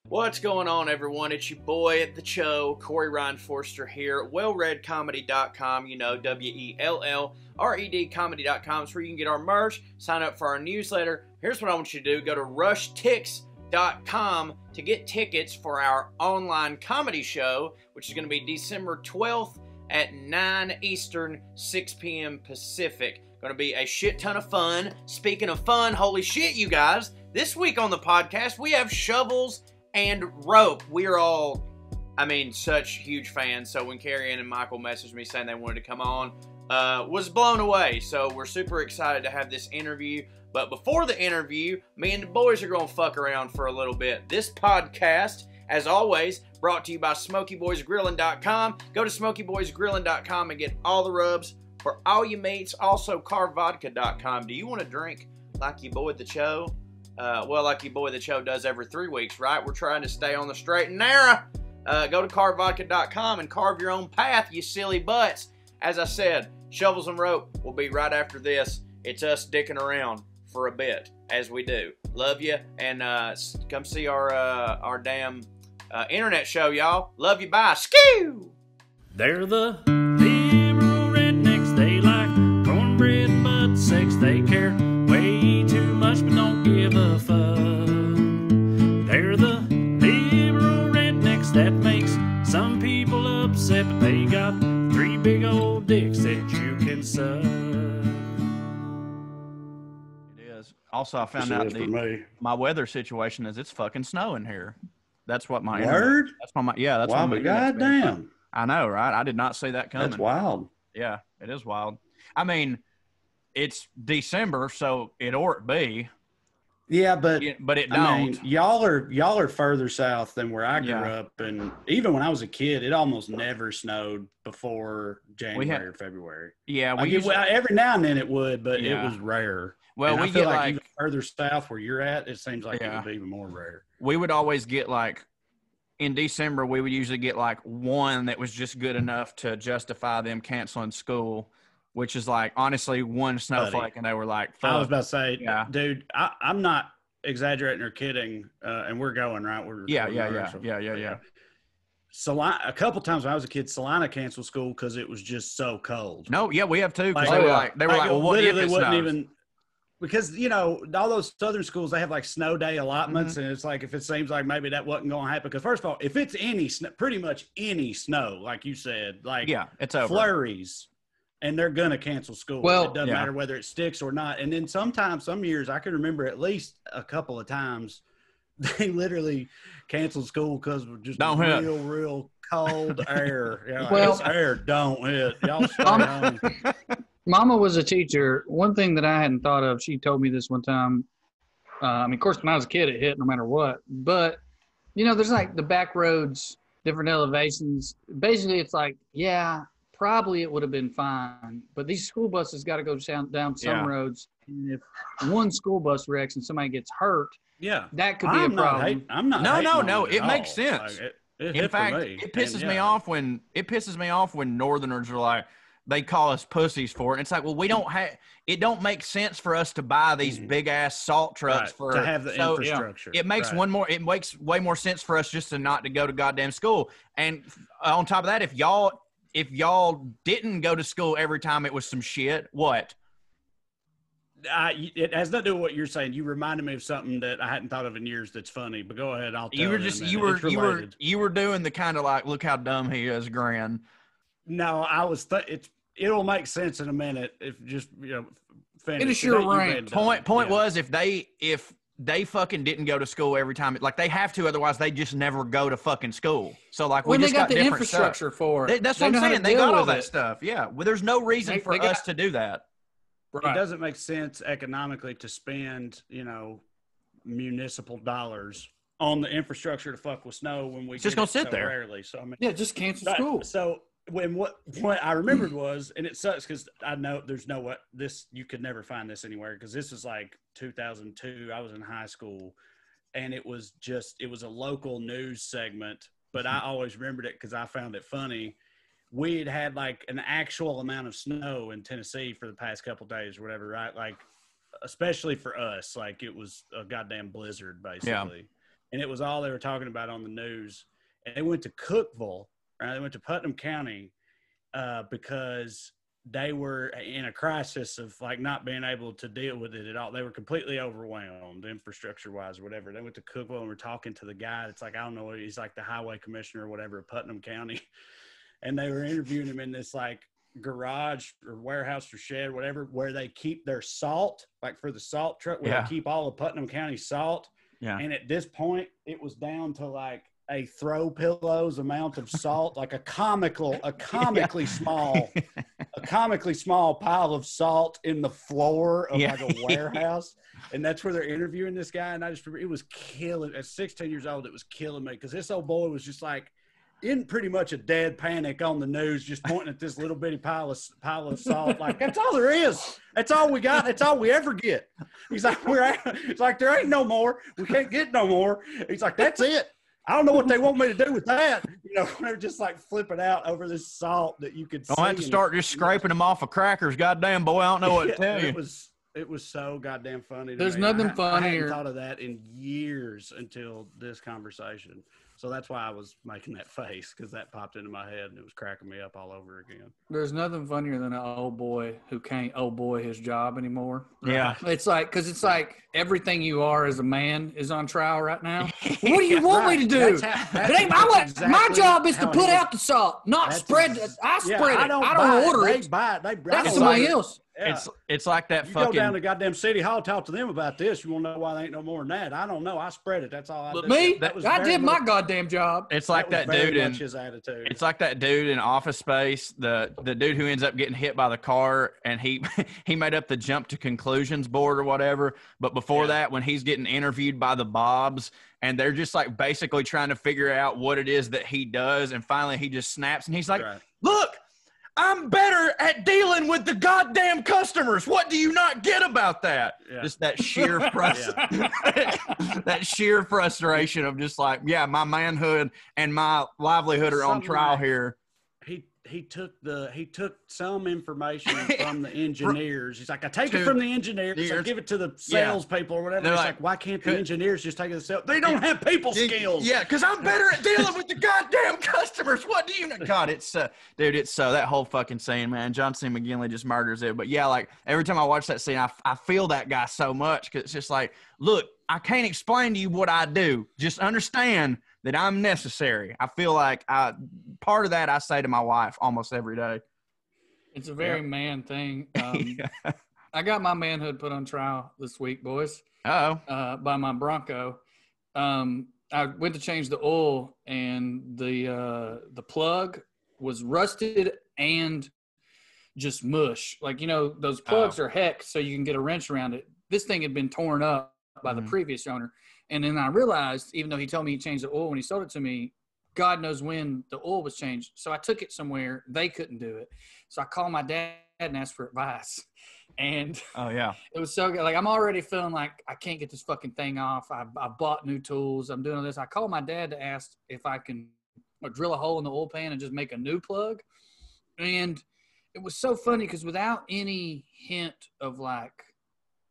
What's going on, everyone? It's your boy at the show, Corey Ryan Forster here at WellRED you know, WellRED comedy.com is where you can get our merch, sign up for our newsletter. Here's what I want you to do. Go to rushtix.com to get tickets for our online comedy show, which is going to be December 12th at 9 Eastern, 6 p.m. Pacific. Going to be a shit ton of fun. Speaking of fun, holy shit, you guys. This week on the podcast, we have Shovels and Rope. We are all, such huge fans. So when Cary and Michael messaged me saying they wanted to come on, was blown away. So we're super excited to have this interview. But before the interview, me and the boys are going to fuck around for a little bit. This podcast, as always, brought to you by SmokyBoysGrilling.com. Go to SmokyBoysGrilling.com and get all the rubs for all your meats. Also, CarVodka.com. Do you want to drink like your boy the show? Like your boy the show does every 3 weeks, right? We're trying to stay on the straight and narrow. Go to CarVodka.com and carve your own path, you silly butts. As I said, Shovels and Rope will be right after this. It's us dicking around for a bit, as we do. Love you, and come see our damn internet show, y'all. Love you, bye. Skew! They're the liberal rednecks. They like cornbread and butt sex. They care way too much, but don't give a fuck. They're the liberal rednecks that makes some people upset, but they got 3 big old dicks that you can suck. It is. Also, I found out my weather situation is it's fucking snowing here. That's what my word. That's my yeah. That's wow, but goddamn. I know, right? I did not see that coming. That's wild. Yeah, it is wild. It's December, so it ought to be. Yeah, but it don't. Y'all are further south than where I grew up, and even when I was a kid, it almost never snowed before January or February. Yeah, every now and then it would, but it was rare. Well, and we I feel get like even further south where you're at, it seems like it would be even more rare. We would always get in December, we would usually get one that was just good enough to justify them canceling school, which is honestly one snowflake, and they were like, fuck. I was about to say, dude, I'm not exaggerating or kidding, and we're going, right? Yeah. A couple times when I was a kid, Salina canceled school because it was just so cold. No, yeah, we have too. Because they were well, what if it snows? Because, all those southern schools, they have snow day allotments. And it's if it seems like maybe that wasn't going to happen. Because first of all, if it's pretty much any snow, like you said, it's over. Flurries, and they're going to cancel school. Well, it doesn't matter whether it sticks or not. And then some years, I can remember at least a couple of times, they literally canceled school because of just real cold air. This air don't hit. Y'all stay home. Mama was a teacher. One thing that I hadn't thought of, she told me this one time. Of course, when I was a kid, it hit no matter what. But, there's the back roads, different elevations. Basically, it's probably it would have been fine. But these school buses got to go down some roads. And if one school bus wrecks and somebody gets hurt, that could be a problem. No. It makes sense. In fact, it pisses me off when Northerners are they call us pussies for it. And it's we don't have – it don't make sense for us to buy these big-ass salt trucks to have the infrastructure. It makes it makes way more sense for us just not to go to goddamn school. And on top of that, if y'all didn't go to school every time it was some shit, what? It has nothing to do with what you're saying. You reminded me of something that I hadn't thought of in years that's funny, but go ahead. I'll tell you. You were doing the kind of look how dumb he is grin. No, I was it'll make sense in a minute if just finish. Finish your rant. Point was if they fucking didn't go to school every time, they have to, otherwise they just never go to fucking school. So we just got the infrastructure for it. That's what I'm saying. They got all that stuff. Yeah. Well, there's no reason for us to do that. Right. It doesn't make sense economically to spend, municipal dollars on the infrastructure to fuck with snow when we just gonna sit there rarely. So just cancel school. So what I remembered was, and it sucks because I know there's you could never find this anywhere because this was 2002. I was in high school, and it was a local news segment, but I always remembered it because I found it funny. We had an actual amount of snow in Tennessee for the past couple of days or whatever, right? Especially for us, it was a goddamn blizzard basically. and it was all they were talking about on the news. And they went to Cookeville, right? They went to Putnam County because they were in a crisis of like not being able to deal with it at all. They were completely overwhelmed infrastructure wise or whatever. They went to Cookeville and were talking to the guy. It's like, I don't know, he's like the highway commissioner or whatever of Putnam County. And they were interviewing him in this like garage or warehouse or shed, whatever, where they keep their salt, like for the salt truck, where they keep all of Putnam County salt. Yeah. And at this point it was down to like a throw pillows amount of salt, like a comically small pile of salt in the floor of like a warehouse. And that's where they're interviewing this guy. And I just remember it was killing, at 16 years old, it was killing me. Cause this old boy was just like in pretty much a dead panic on the news, just pointing at this little bitty pile of salt. Like, that's all there is. That's all we got. That's all we ever get. He's like, it's like, there ain't no more. We can't get no more. He's like, that's it. I don't know what they want me to do with that. You know, they're just like flipping out over this salt that you could see. Don't have to start just scraping them off of crackers. Goddamn, boy, I don't know what to tell you. It was so goddamn funny. There's nothing funnier. I hadn't thought of that in years until this conversation. So that's why I was making that face, because that popped into my head and it was cracking me up all over again. There's nothing funnier than an old boy who can't his job anymore. Yeah. It's like, because it's like everything you are as a man is on trial right now. What do you want me to do? My job is to put out the salt, not spread it. I spread it. I don't order it. That's somebody else. Yeah. It's like that you fucking. Go down to goddamn City Hall, talk to them about this. You want to know why they ain't no more than that? I don't know. I spread it. That's all I do. Me? I did my goddamn job. It's like that dude in his attitude. It's like that dude in Office Space, the dude who ends up getting hit by the car, and he made up the jump to conclusions board or whatever. But before that, when he's getting interviewed by the Bobs, and they're just like basically trying to figure out what it is that he does, and finally he just snaps and he's like, "Look, I'm better at dealing with the goddamn customers. What do you not get about that?" Yeah. Just that sheer that sheer frustration of just like, my manhood and my livelihood are on trial here. He took some information from the engineers. He's like, I take it from the engineers. I give it to the salespeople or whatever. It's like, why can't the engineers just take it themselves? They don't have people skills. Yeah, because I'm better at dealing with the goddamn customers. What do you know? God, it's dude, it's that whole fucking scene, man. John C. McGinley just murders it. But yeah, like every time I watch that scene, I feel that guy so much, because it's just like, look, I can't explain to you what I do. Just understand that I'm necessary. I feel like part of that I say to my wife almost every day. It's a very man thing. I got my manhood put on trial this week, boys. By my Bronco. I went to change the oil, and the plug was rusted and just mush. Like, you know, those plugs are hex, so you can get a wrench around it. This thing had been torn up by the previous owner. And then I realized, even though he told me he changed the oil when he sold it to me, God knows when the oil was changed. So I took it somewhere. They couldn't do it. So I called my dad and asked for advice. And it was so good. Like, I'm already feeling like I can't get this fucking thing off. I bought new tools. I'm doing all this. I called my dad to ask if I can drill a hole in the oil pan and just make a new plug. And it was so funny because without any hint of like,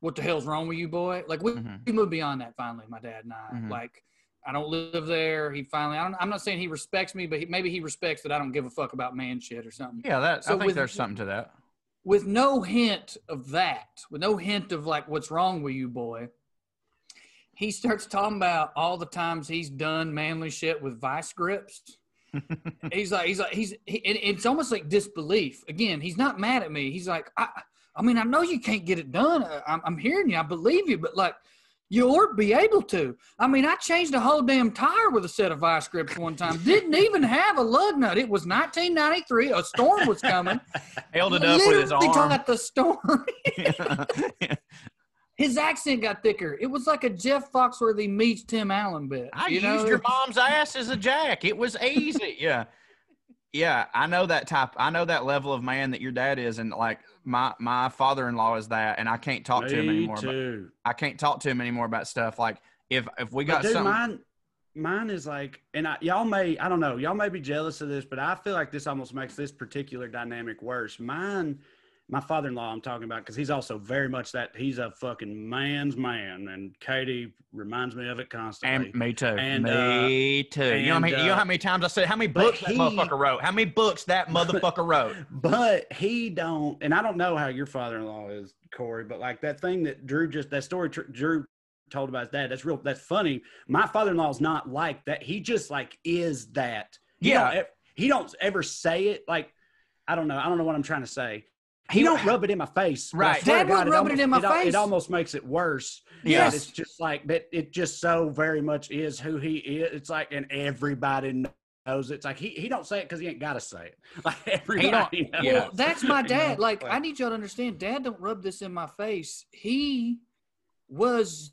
what the hell's wrong with you, boy? Like, we moved beyond that finally, my dad and I. Like, I don't live there. He finally, I'm not saying he respects me, but maybe he respects that I don't give a fuck about man shit or something. Yeah, I think there's something to that. With no hint of that, with no hint of like, what's wrong with you, boy, he starts talking about all the times he's done manly shit with vice grips. It's almost like disbelief. Again, he's not mad at me. He's like, I mean, I know you can't get it done. I'm hearing you. I believe you. But, like, you ought be able to. I mean, I changed a whole damn tire with a set of vice grips one time. Didn't even have a lug nut. It was 1993. A storm was coming. Held it up with his arm. Literally at the storm. His accent got thicker. It was like a Jeff Foxworthy meets Tim Allen bit. I used your mom's ass as a jack. It was easy. Yeah, I know that type. I know that level of man that your dad is, and like my father-in-law is that, and I can't talk to him anymore. Too. I can't talk to him anymore about stuff like if we got something. Mine is like, and y'all may be jealous of this, but I feel like this almost makes this particular dynamic worse. Mine my father-in-law I'm talking about, because he's also very much that he's a fucking man's man, and Katie reminds me of it constantly. And me too. And me too. You know how many times I said how many books that motherfucker wrote? How many books that motherfucker wrote? But he don't, and I don't know how your father-in-law is, Corey, but like that thing that Drew told about his dad, that's funny. My father-in-law is not like that. He just like is that. He don't ever say it. Like, I don't know what I'm trying to say. He don't rub it in my face. Right. Dad wouldn't rub it in my face. It almost makes it worse. Yes. It's just like that. It just so very much is who he is. It's like, and everybody knows it. It's like he don't say it because he ain't got to say it. Like everybody knows. Well, that's my dad. Like, I need y'all to understand, Dad don't rub this in my face. He was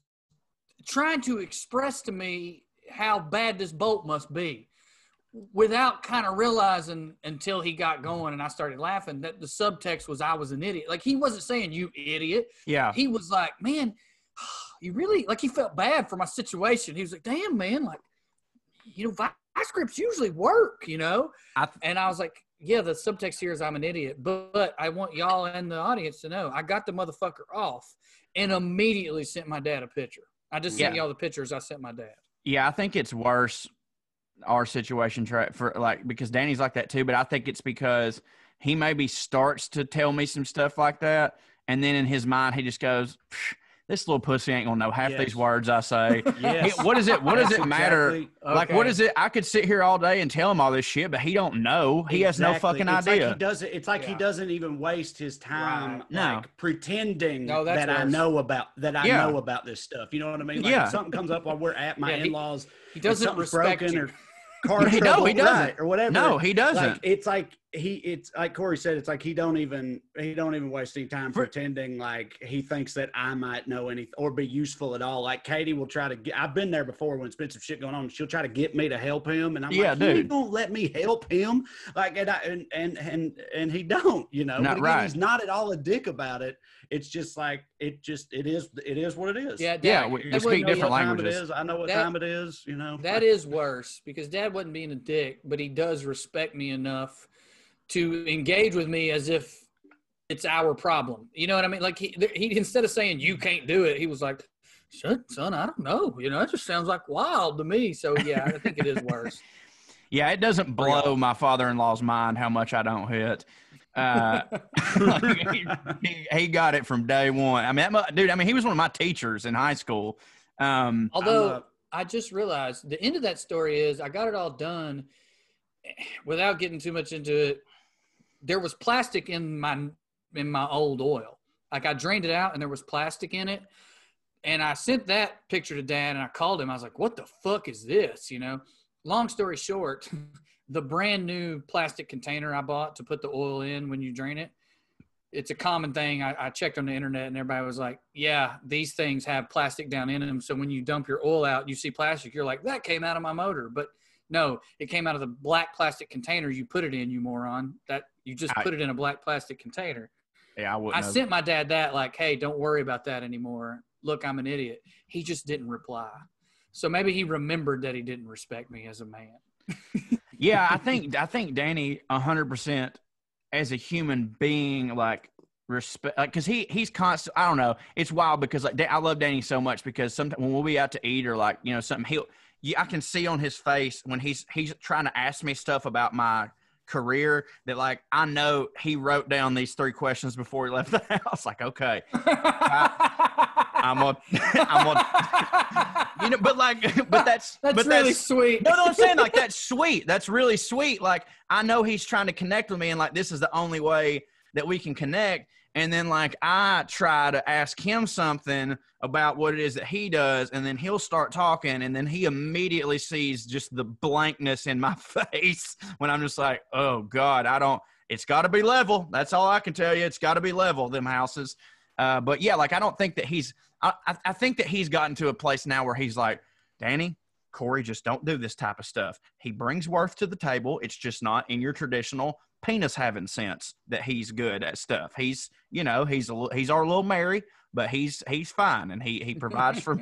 trying to express to me how bad this bolt must be, without kind of realizing until he got going and I started laughing that the subtext was I was an idiot. Like, he wasn't saying you idiot. Yeah. He was like, man, you really, like, he felt bad for my situation. He was like, damn, man, like, you know, vice grips usually work, you know? And I was like, yeah, the subtext here is I'm an idiot, but I want y'all and the audience to know I got the motherfucker off and immediately sent my dad a picture. I just sent y'all the pictures I sent my dad. Yeah, I think it's worse, our situation, for like, because Danny's like that too, but I think it's because he maybe starts to tell me some stuff like that, and then in his mind he just goes, this little pussy ain't gonna know half these words I say. What does it matter? Exactly. Like, what is it? I could sit here all day and tell him all this shit, but he don't know. He has no fucking idea. He doesn't even waste his time pretending that worse. I know about this stuff. You know what I mean? Like, if something comes up while we're at my in-laws, he doesn't respect you. Or car trouble, he doesn't. or whatever. No, he doesn't. Like, it's like Corey said, it's like he don't even waste any time pretending like he thinks that I might know anything or be useful at all. Like, Katie will try to get, I've been there before when it's been some shit going on. She'll try to get me to help him, and I'm like, dude, he won't let me help him. Like, and he don't, you know. Not but again, right. he's not at all a dick about it. It's just like it is what it is. Yeah, we speak different languages. I know what time it is, you know. That is worse, because Dad wasn't being a dick, but he does respect me enough to engage with me as if it's our problem. You know what I mean? Like, he instead of saying you can't do it, he was like, son, I don't know. You know, it just sounds like wild to me. So yeah, I think it is worse. Yeah, it doesn't blow my father-in-law's mind how much I don't hit. He got it from day one. I mean, dude, he was one of my teachers in high school. Although I just realized the end of that story is I got it all done without getting too much into it. There was plastic in my old oil. Like, I drained it out and there was plastic in it. And I sent that picture to Dad and I called him. I was like, what the fuck is this? You know, long story short, the brand new plastic container I bought to put the oil in when you drain it, it's a common thing. I checked on the internet and everybody was like, yeah, these things have plastic down in them. So when you dump your oil out, you see plastic. You're like, that came out of my motor. But no, it came out of the black plastic container you put it in, you moron. That you just put it in a black plastic container. Yeah, I sent my dad that, like, hey, don't worry about that anymore. Look, I'm an idiot. He just didn't reply. So maybe he remembered that he didn't respect me as a man. Yeah, I think Danny 100% as a human being, like, respect, like, because he's constant. I don't know. It's wild because, like, I love Danny so much because sometimes when we'll be out to eat or, like, you know, something, I can see on his face when he's trying to ask me stuff about my career that, like, I know he wrote down these 3 questions before he left the house. Like, okay, I'm on, you know, but that's really sweet. No, I'm saying, like, that's sweet. That's really sweet. Like, I know he's trying to connect with me, and, like, this is the only way that we can connect. And then, like, I try to ask him something about what it is that he does, and then he'll start talking, and then he immediately sees just the blankness in my face when I'm just like, oh, God, it's got to be level. That's all I can tell you. It's got to be level, them houses. But, yeah, like, I don't think that I think that he's gotten to a place now where he's like, Danny, Corey, just don't do this type of stuff. He brings worth to the table. It's just not in your traditional penis having sense that he's good at stuff. He's, you know, he's our little Mary, but he's fine, and he provides for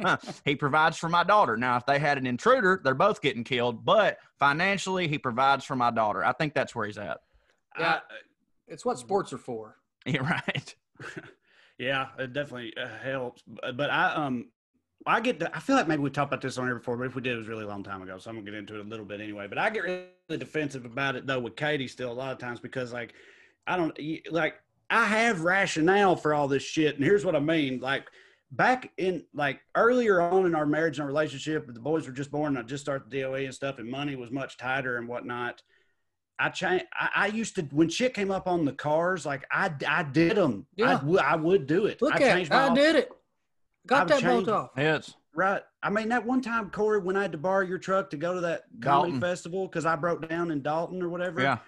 my daughter. Now, if they had an intruder, they're both getting killed, but financially he provides for my daughter. I think that's where he's at. Yeah, it's what sports are for. Yeah, right. Yeah, it definitely helps. But I feel like maybe we talked about this on here before, but if we did, it was a really long time ago. So I'm gonna get into it a little bit anyway. But I get really defensive about it though with Katie still a lot of times because like I have rationale for all this shit, and here's what I mean. Like back in like earlier on in our marriage and our relationship, the boys were just born, and I just started the DOE and stuff, and money was much tighter and whatnot. I used to, when shit came up on the cars, like I did them. Yeah. I would do it. Look I did it. Got that bolt off. Yes. Right. I mean, that one time, Corey, when I had to borrow your truck to go to that comedy Dalton. festival because I broke down in Dalton or whatever. Yeah.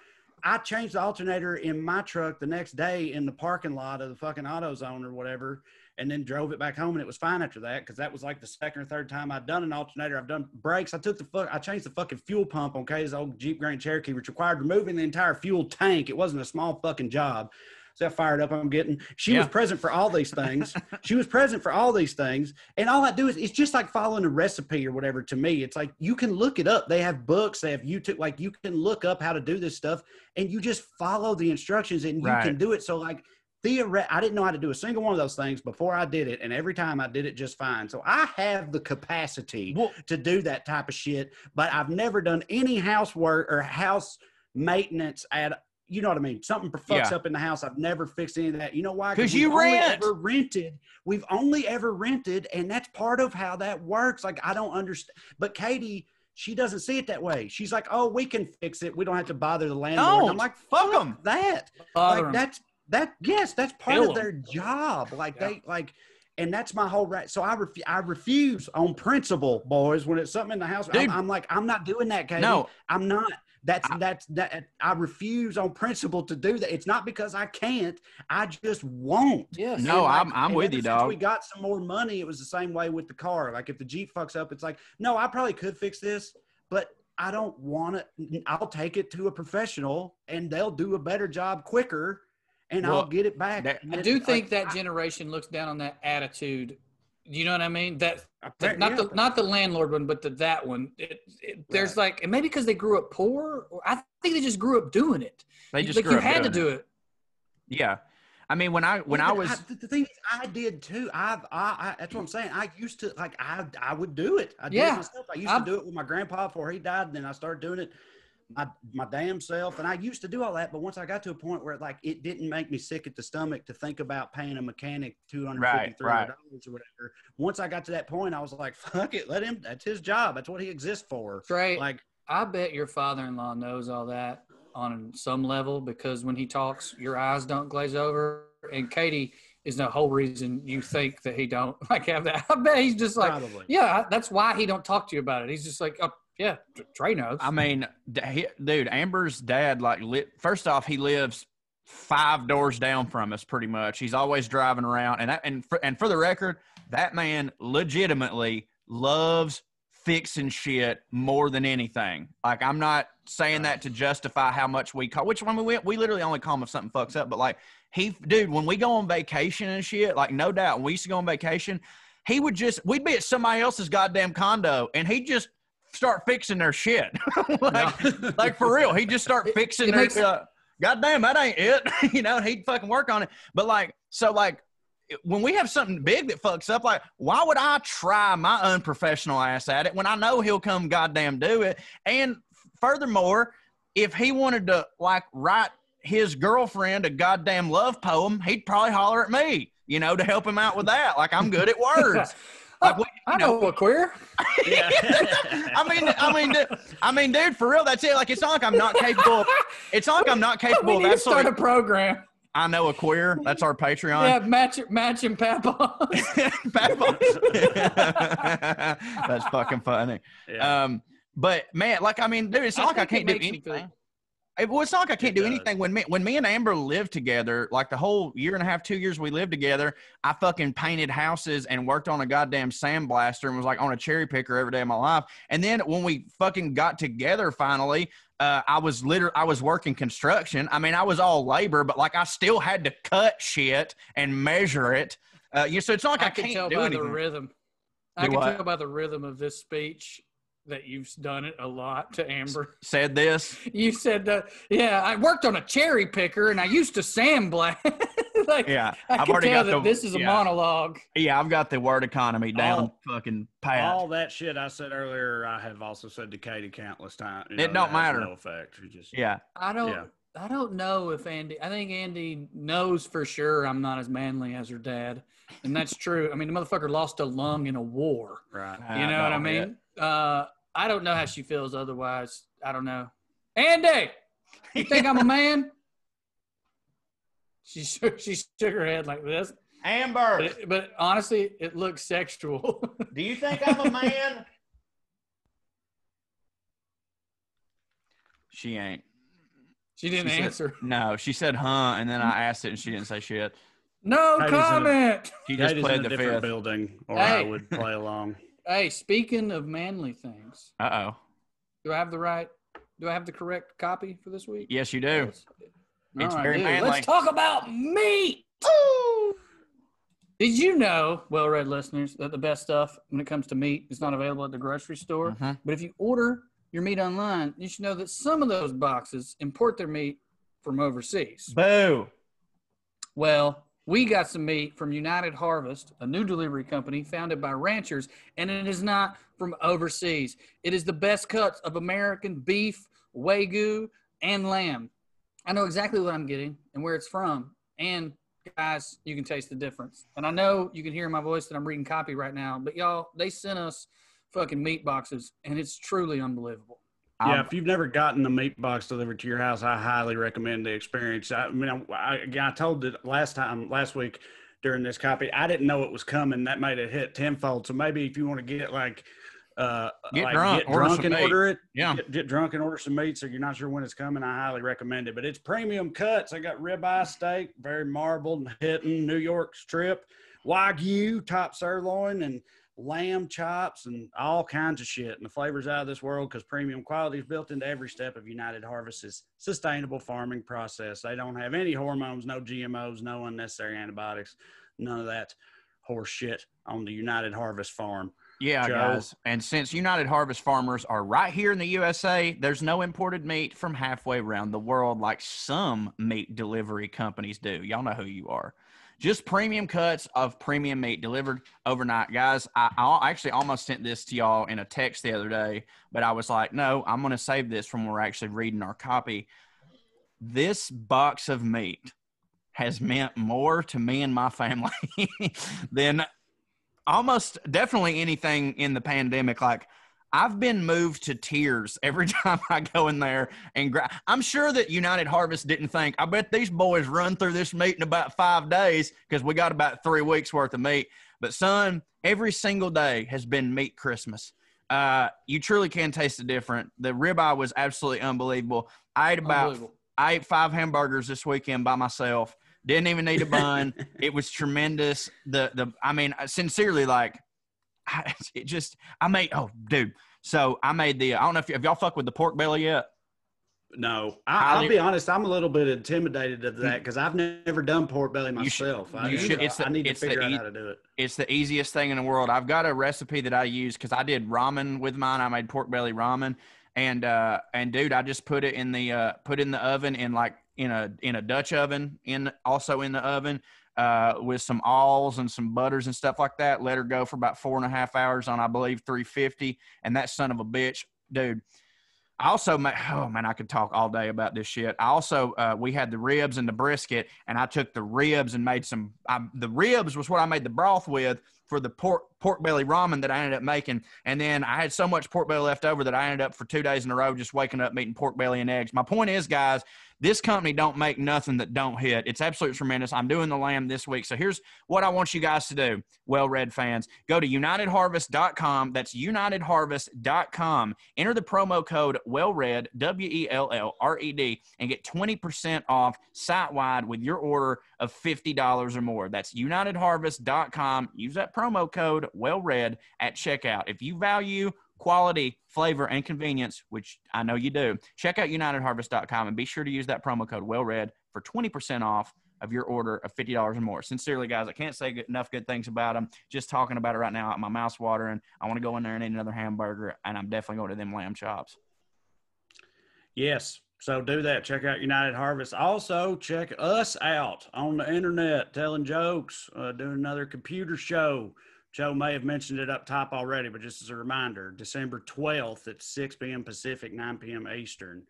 I changed the alternator in my truck the next day in the parking lot of the fucking AutoZone or whatever, and then drove it back home, and it was fine after that because that was like the second or third time I'd done an alternator. I've done brakes. I changed the fucking fuel pump on Kay's old Jeep Grand Cherokee, which required removing the entire fuel tank. It wasn't a small fucking job. So I fired up I'm getting. She was present for all these things. And all I do is it's just like following a recipe or whatever to me. It's like you can look it up. They have books, they have YouTube, like you can look up how to do this stuff and you just follow the instructions and you can do it. So like I didn't know how to do a single one of those things before I did it. And every time I did it just fine. So I have the capacity to do that type of shit, but I've never done any housework or house maintenance you know what I mean? Something fucks up in the house. I've never fixed any of that. You know why? Because you rent. We've only ever rented, and that's part of how that works. Like, I don't understand. But Katie, she doesn't see it that way. She's like, oh, we can fix it. We don't have to bother the landlord. I'm like, fuck them. That. That's part of their job. Like, and that's my whole right. So I refuse on principle, boys, when it's something in the house. Dude, I'm like, I'm not doing that, Katie. No, I'm not. I refuse on principle to do that. It's not because I can't. I just won't. Yes. No, I'm with you, dog. We got some more money. It was the same way with the car. Like if the Jeep fucks up, it's like, no, I probably could fix this, but I don't want it. I'll take it to a professional and they'll do a better job quicker and I'll get it back. I do think that generation looks down on that attitude. You know what I mean? Not the landlord one, but that one. There's like, and maybe because they grew up poor, or I think they just grew up doing it. They just grew up had to do it. Yeah, I mean, when I was the thing is, I did too. That's what I'm saying. I used to I would do it. I did it myself. I used to do it with my grandpa before he died. And then I started doing it my damn self, and I used to do all that, but once I got to a point where like it didn't make me sick at the stomach to think about paying a mechanic $250, $300 or whatever. Once I got to that point, I was like, fuck it, let him. That's his job. That's what he exists for. Trae, like I bet your father-in-law knows all that on some level because when he talks, your eyes don't glaze over. And Katie is the whole reason you think that he don't like have that. I bet he's just like, probably. Yeah, that's why he don't talk to you about it. He's just like, oh, yeah, Trae knows. I mean, dude, Amber's dad, first off, he lives 5 doors down from us pretty much. He's always driving around. And for the record, that man legitimately loves fixing shit more than anything. Like, I'm not saying that to justify how much we call, which one we literally only call him if something fucks up. But like, dude, when we go on vacation and shit, like no doubt, when we used to go on vacation, we'd be at somebody else's goddamn condo and he'd just start fixing their shit. like for real. He'd just start fixing their goddamn, that ain't it. And he'd fucking work on it. But when we have something big that fucks up, like why would I try my unprofessional ass at it when I know he'll come goddamn do it? And furthermore, if he wanted to write his girlfriend a goddamn love poem, he'd probably holler at me, to help him out with that. Like I'm good at words. I know a queer. Yeah. I mean, dude, for real, that's it. Like, it's not like I'm not capable. It's not like I'm not capable of start a program. I know a queer. That's our Patreon. Yeah, matching Papa. That's fucking funny. Yeah. But man, dude, it's not like I can't do anything. It's not like I can't do anything. When me and Amber lived together, like the whole year and a half, 2 years we lived together, I fucking painted houses and worked on a goddamn sandblaster and was like on a cherry picker every day of my life. And then when we fucking got together finally, I was working construction. I mean, I was all labor, but like I still had to cut shit and measure it. So it's not like I can't tell do by anything. The rhythm. I can tell by the rhythm of this speech that you've done it a lot to Amber. Said this? You said, I worked on a cherry picker and I used to sandblast. Like, Yeah, I I've can already tell got that the this is a monologue. Yeah, I've got the word economy down fucking pat. All that shit I said earlier, I have also said to Katie countless times. You It know, don't that has matter. No effect. You just Yeah. I don't know if Andy. I think Andy knows for sure I'm not as manly as her dad, and that's true. I mean, the motherfucker lost a lung in a war. right. You know what I mean? I don't know how she feels otherwise. I don't know. Andy, you think I'm a man? She shook her head like this. Amber, But honestly, it looks sexual. do you think I'm a man? She ain't. She didn't answer. No, she said, huh, and then I asked it, and she didn't say shit. No comment. She just Katie's played in a the different fifth. building, or Hey. I would play along. Hey, speaking of manly things, Uh-oh. do I have the correct copy for this week? Yes, you do. It's All right, very dude. manly. Let's talk about meat. Woo! Did you know, well-read listeners, that the best stuff when it comes to meat is not available at the grocery store? Mhm. But if you order your meat online, you should know that some of those boxes import their meat from overseas. Boo. Well, we got some meat from United Harvest, a new delivery company founded by ranchers, and it is not from overseas. It is the best cuts of American beef, Wagyu, and lamb. I know exactly what I'm getting and where it's from. And, guys, you can taste the difference. And I know you can hear in my voice that I'm reading copy right now, but, y'all, they sent us fucking meat boxes, and it's truly unbelievable. Yeah, if you've never gotten the meat box delivered to your house, I highly recommend the experience. I mean, I told it last week during this copy, I didn't know it was coming. That made it hit tenfold. So maybe if you want to get get drunk and order it, get drunk and order some meat so you're not sure when it's coming, I highly recommend it. But it's premium cuts. I got ribeye steak, very marbled, hitting New York strip, Wagyu, top sirloin, and lamb chops and all kinds of shit. And the flavors out of this world because premium quality is built into every step of United Harvest's sustainable farming process. They don't have any hormones, no GMOs, no unnecessary antibiotics, none of that horse shit on the United Harvest farm. Yeah, Joe. guys. And since United Harvest farmers are right here in the USA, there's no imported meat from halfway around the world like some meat delivery companies do. Y'all know who you are. Just premium cuts of premium meat delivered overnight. Guys, I actually almost sent this to y'all in a text the other day, but I was like, no, I'm going to save this from when we're actually reading our copy. This box of meat has meant more to me and my family than almost definitely anything in the pandemic. Like, I've been moved to tears every time I go in there and I'm sure that United Harvest didn't think, I bet these boys run through this meat in about 5 days because we got about 3 weeks worth of meat. But son, every single day has been meat Christmas. You truly can taste the difference. The ribeye was absolutely unbelievable. I ate 5 hamburgers this weekend by myself. Didn't even need a bun. It was tremendous. I mean, sincerely, like, I made the, I don't know if y'all fuck with the pork belly yet. No, I'll be honest. I'm a little bit intimidated of that because I've never done pork belly myself. I need to figure out how to do it. It's the easiest thing in the world. I've got a recipe that I use because I did ramen with mine. I made pork belly ramen, and dude, I just put it in the oven in a Dutch oven, also in the oven. With some oils and some butters and stuff like that. Let her go for about 4.5 hours on, I believe, 350. And that son of a bitch, dude. I also made, oh man, I could talk all day about this shit. I also, we had the ribs and the brisket, and I took the ribs and made the ribs was what I made the broth with for the pork belly ramen that I ended up making. And then I had so much pork belly left over that I ended up for 2 days in a row just waking up eating pork belly and eggs. My point is, guys, this company don't make nothing that don't hit. It's absolutely tremendous. I'm doing the lamb this week. So here's what I want you guys to do, WellRED fans. Go to UnitedHarvest.com. That's UnitedHarvest.com. Enter the promo code WellRED, WELLRED, and get 20% off site-wide with your order of $50 or more. That's UnitedHarvest.com. Use that promo code WellRED at checkout. If you value quality, flavor, and convenience, which I know you do, check out UnitedHarvest.com and be sure to use that promo code WellRED for 20% off of your order of $50 or more. Sincerely, guys, I can't say enough good things about them. Just talking about it right now, my mouth's watering. I want to go in there and eat another hamburger, and I'm definitely going to them lamb chops. Yes. So do that. Check out United Harvest. Also, check us out on the internet, telling jokes, doing another computer show. Joe may have mentioned it up top already, but just as a reminder, December 12th at 6 p.m. Pacific, 9 p.m. Eastern.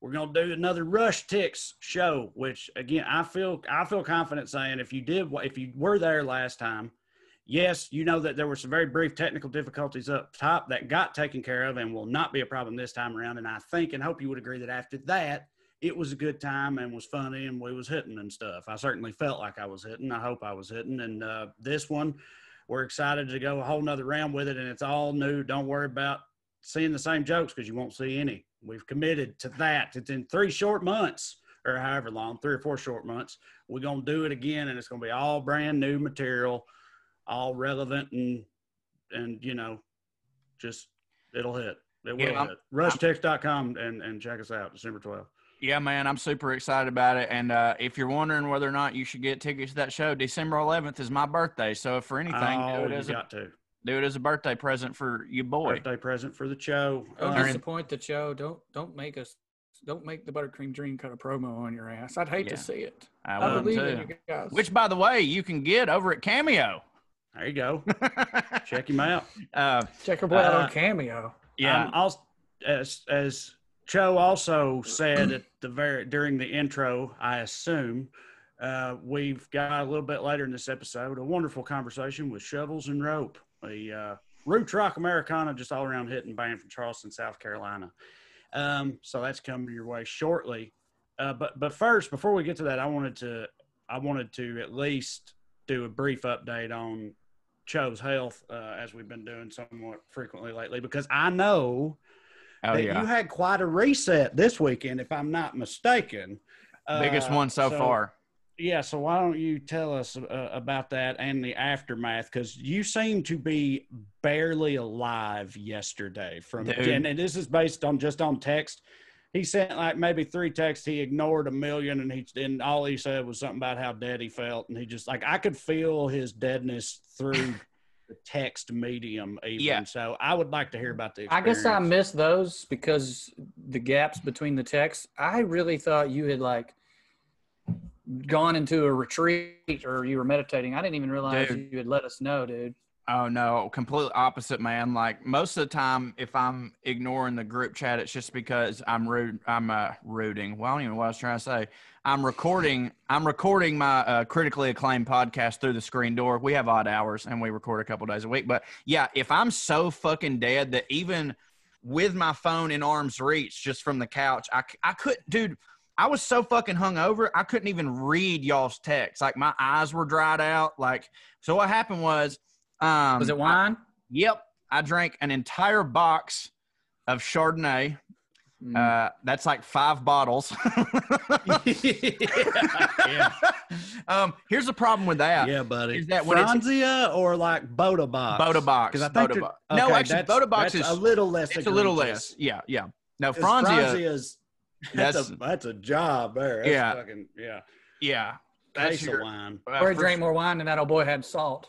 We're going to do another Rush Ticks show, which, again, I feel confident saying if you were there last time, yes, you know that there were some very brief technical difficulties up top that got taken care of and will not be a problem this time around. And I think and hope you would agree that after that, it was a good time and was funny and we was hitting and stuff. I certainly felt like I was hitting. I hope I was hitting. And this one, we're excited to go a whole nother round with it, and it's all new. Don't worry about seeing the same jokes because you won't see any. We've committed to that. It's in 3 short months or however long, 3 or 4 short months. We're going to do it again, and it's going to be all brand new material, all relevant and you know, just it'll hit. It will hit. RushText.com and check us out December 12th. Yeah, man, I'm super excited about it. And if you're wondering whether or not you should get tickets to that show, December 11th is my birthday. So if for anything, do it as a birthday present for your boy. Birthday present for the show. Don't disappoint the show. Don't make the Buttercream Dream cut a promo on your ass. I'd hate to see it. I believe too. in you guys. Which, by the way, you can get over at Cameo. There you go. Check him out. Check her boy out on Cameo. Yeah. As Cho also said during the intro, I assume, we've got a little bit later in this episode a wonderful conversation with Shovels and Rope, a roots rock Americana, just all around hitting band from Charleston, South Carolina. So that's coming your way shortly. But first, before we get to that, I wanted to at least do a brief update on Cho's health, as we've been doing somewhat frequently lately, because I know you had quite a reset this weekend, if I'm not mistaken. Biggest one so far. Yeah, so why don't you tell us about that and the aftermath? Because you seem to be barely alive yesterday. And this is based on just on text. He sent like maybe 3 texts. He ignored 1 million, and all he said was something about how dead he felt. And he just I could feel his deadness through the text medium even. Yeah. So I would like to hear about the experience. I guess I missed those because the gaps between the texts. I really thought you had gone into a retreat or you were meditating. I didn't even realize you had let us know, dude. Oh, no, completely opposite, man. Like most of the time, if I'm ignoring the group chat, it's just because I'm rooting. Well, I don't even know what I was trying to say. I'm recording my critically acclaimed podcast through the screen door. We have odd hours and we record a couple days a week. But yeah, if I'm so fucking dead that even with my phone in arm's reach, just from the couch, I couldn't, dude. I was so fucking hungover, I couldn't even read y'all's text. Like my eyes were dried out. So what happened was it wine? Yep. I drank an entire box of Chardonnay. That's like 5 bottles. Yeah. Here's the problem with that. Yeah, buddy. Is that Franzia or like Boda Box? Boda Box. Because I think no, actually, Boda Box is a little less. It's egregious. a little less. Yeah. No, Franzia's. That's a job there. That's fucking, yeah. That's your wine. Or drank more wine than that old boy had salt.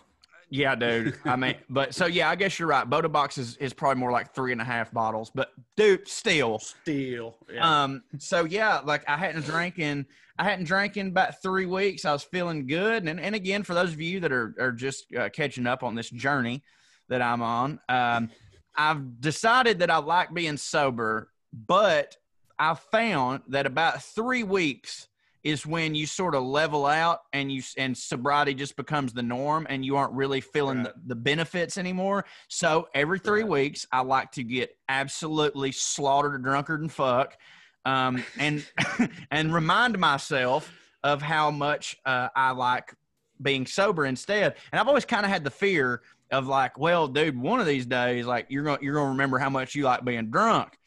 Yeah, dude. I mean, but so yeah, I guess you're right. Boda Box is probably more like 3.5 bottles, but dude, still. Yeah. So yeah, like I hadn't drank in about 3 weeks. I was feeling good, and again, for those of you that are just catching up on this journey that I'm on, I've decided that I like being sober, but I found that about 3 weeks is when you sort of level out and sobriety just becomes the norm and you aren't really feeling the benefits anymore. So every 3 weeks, I like to get absolutely slaughtered, drunkard, and fuck, and and remind myself of how much I like being sober instead. And I've always kind of had the fear of like, well, dude, one of these days, like you're gonna remember how much you like being drunk.